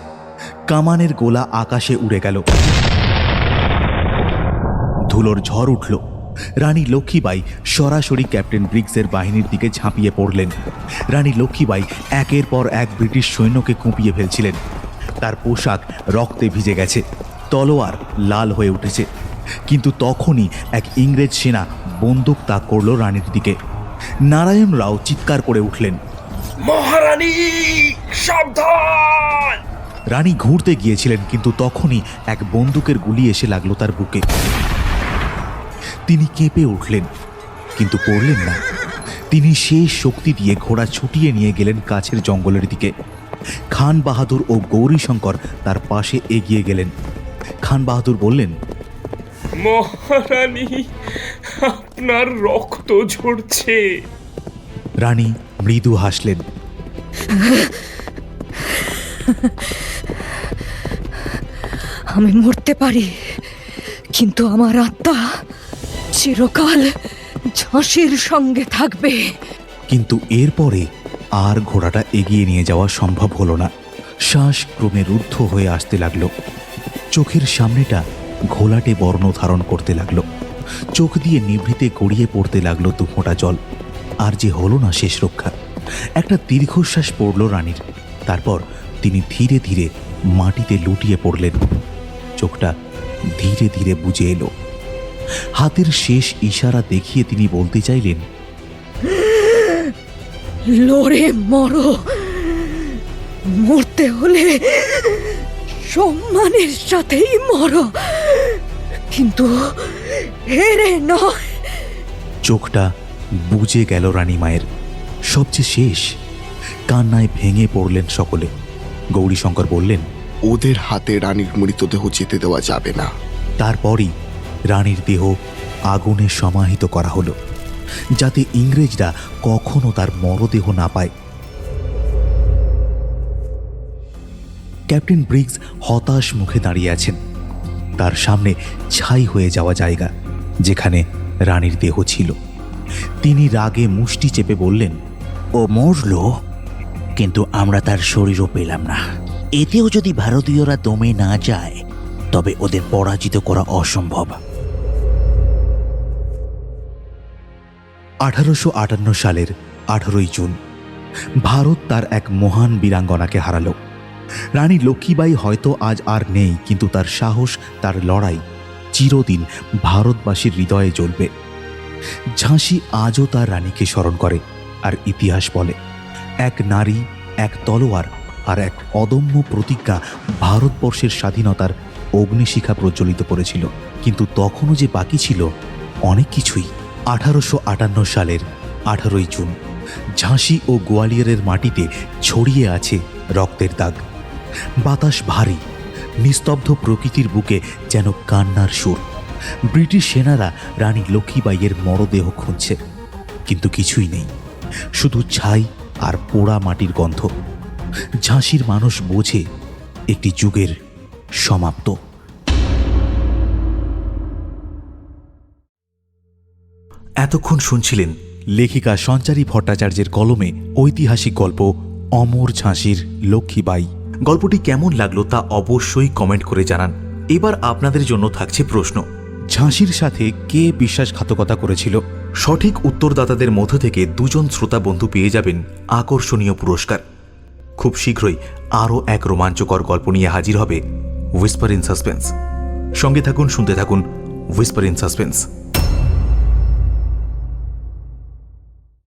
কামানের গোলা আকাশে উড়ে গেল। ধুলোর ঝড় উঠল। রানী লক্ষ্মীবাই সরাসরি ক্যাপ্টেন ব্রিগসের বাহিনীর দিকে ঝাঁপিয়ে পড়লেন। রানী লক্ষ্মীবাই একের পর এক ব্রিটিশ সৈন্যকে কুপিয়ে ফেলছিলেন। তার পোশাক রক্তে ভিজে গেছে, তলোয়ার লাল হয়ে উঠেছে। কিন্তু তখনই এক ইংরেজ সেনা বন্দুক তাক করল রানীর দিকে। নারায়ণ রাও চিৎকার করে উঠলেন, মহারানী সাবধান! রানী ঘুরতে গিয়েছিলেন, কিন্তু তখনই এক বন্দুকের গুলি এসে লাগলো তার বুকে। তিনি কেঁপে উঠলেন, কিন্তু পড়লেন না। তিনি শেষ শক্তি দিয়ে ঘোড়া ছুটিয়ে নিয়ে গেলেন কাছের জঙ্গলের দিকে। খান বাহাদুর ও গৌরীশঙ্কর তার পাশে এগিয়ে গেলেন। খান বাহাদুর বললেন, মহারানী, আপনার রক্ত ঝরছে। রানী মৃদু হাসলেন। আমি মরতে পারি, কিন্তু আমার আত্মা চিরকাল ঝাঁসির সঙ্গে থাকবে। কিন্তু এরপরে আর ঘোড়াটা এগিয়ে নিয়ে যাওয়া সম্ভব হলো না। শ্বাস ক্রমে রুদ্ধ হয়ে আসতে লাগলো। চোখের সামনেটা ঘোলাটে বর্ণ ধারণ করতে লাগলো। চোখ দিয়ে নিভৃতে গড়িয়ে পড়তে লাগলো দুফোঁটা জল। আর যে হলো না শেষ রক্ষা। একটা দীর্ঘশ্বাস পড়ল রানীর। তারপর তিনি ধীরে ধীরে মাটিতে লুটিয়ে পড়লেন। চোখটা ধীরে ধীরে বুজে এলো। হাতের শেষ ইশারা দেখিয়ে তিনি বলতে চাইলেন, লড়ে মরো, মরতে হলে সম্মানের সাথেই মরো, কিন্তু হেরে নয়। চোখটা বুজে গেল রানী মায়ের। সবচেয়ে শেষ কান্নায় ভেঙে পড়লেন সকলে। গৌরীশঙ্কর বললেন, ওদের হাতে রানীর মৃতদেহ যেতে দেওয়া যাবে না। তারপরই রানীর দেহ আগুনে সমাহিত করা হলো, যাতে ইংরেজরা কখনো তার মরদেহ না পায়। ক্যাপ্টেন ব্রিগস হতাশ মুখে দাঁড়িয়ে আছেন। তার সামনে ছাই হয়ে যাওয়া জায়গা, যেখানে রানীর দেহ ছিল। তিনি রাগে মুষ্টি চেপে বললেন, ও মরল, কিন্তু আমরা তার শরীরও পেলাম না। এতেও যদি ভারতীয়রা দমে না যায়, তবে ওদের পরাজিত করা অসম্ভব। 1858 সালের 18ই জুন ভারত তার এক মহান বীরাঙ্গনাকে হারালো। রানী লক্ষ্মীবাঈ হয়তো আজ আর নেই, কিন্তু তার সাহস, তার লড়াই চিরদিন ভারতবাসীর হৃদয়ে জ্বলবে। ঝাঁসি আজও তার রানীকে স্মরণ করে, আর ইতিহাস বলে এক নারী, এক তলোয়ার আর এক অদম্য প্রতিজ্ঞা ভারতবর্ষের স্বাধীনতার অগ্নিশিখা প্রজ্বলিত করেছিল। কিন্তু তখনও যে বাকি ছিল অনেক কিছুই। 1858 সালের 18ই জুন ঝাঁসি ও গোয়ালিয়রের মাটিতে ছড়িয়ে আছে রক্তের দাগ। বাতাস ভারী, নিস্তব্ধ প্রকৃতির বুকে যেন কান্নার সুর। ব্রিটিশ সেনারা রানী লক্ষ্মীবাঈয়ের মরদেহ খুঁজছে, কিন্তু কিছুই নেই, শুধু ছাই আর পোড়া মাটির গন্ধ। ঝাঁসির মানুষ বোঝে একটি যুগের সমাপ্ত। এতক্ষণ শুনছিলেন লেখিকা সঞ্চারী ভট্টাচার্যের কলমে ঐতিহাসিক গল্প অমর ঝাঁসির লক্ষ্মীবাঈ। গল্পটি কেমন লাগলো তা অবশ্যই কমেন্ট করে জানান। এবার আপনাদের জন্য থাকছে প্রশ্ন, ঝাঁসির সাথে কে বিশ্বাসঘাতকতা করেছিল? সঠিক উত্তরদাতাদের মধ্য থেকে 2 জন শ্রোতা বন্ধু পেয়ে যাবেন আকর্ষণীয় পুরস্কার। খুব শীঘ্রই আরও এক রোমাঞ্চকর গল্প নিয়ে হাজির হবে হুইসপার ইন সাসপেন্স। সঙ্গে থাকুন, শুনতে থাকুন হুইসপার ইন সাসপেন্স।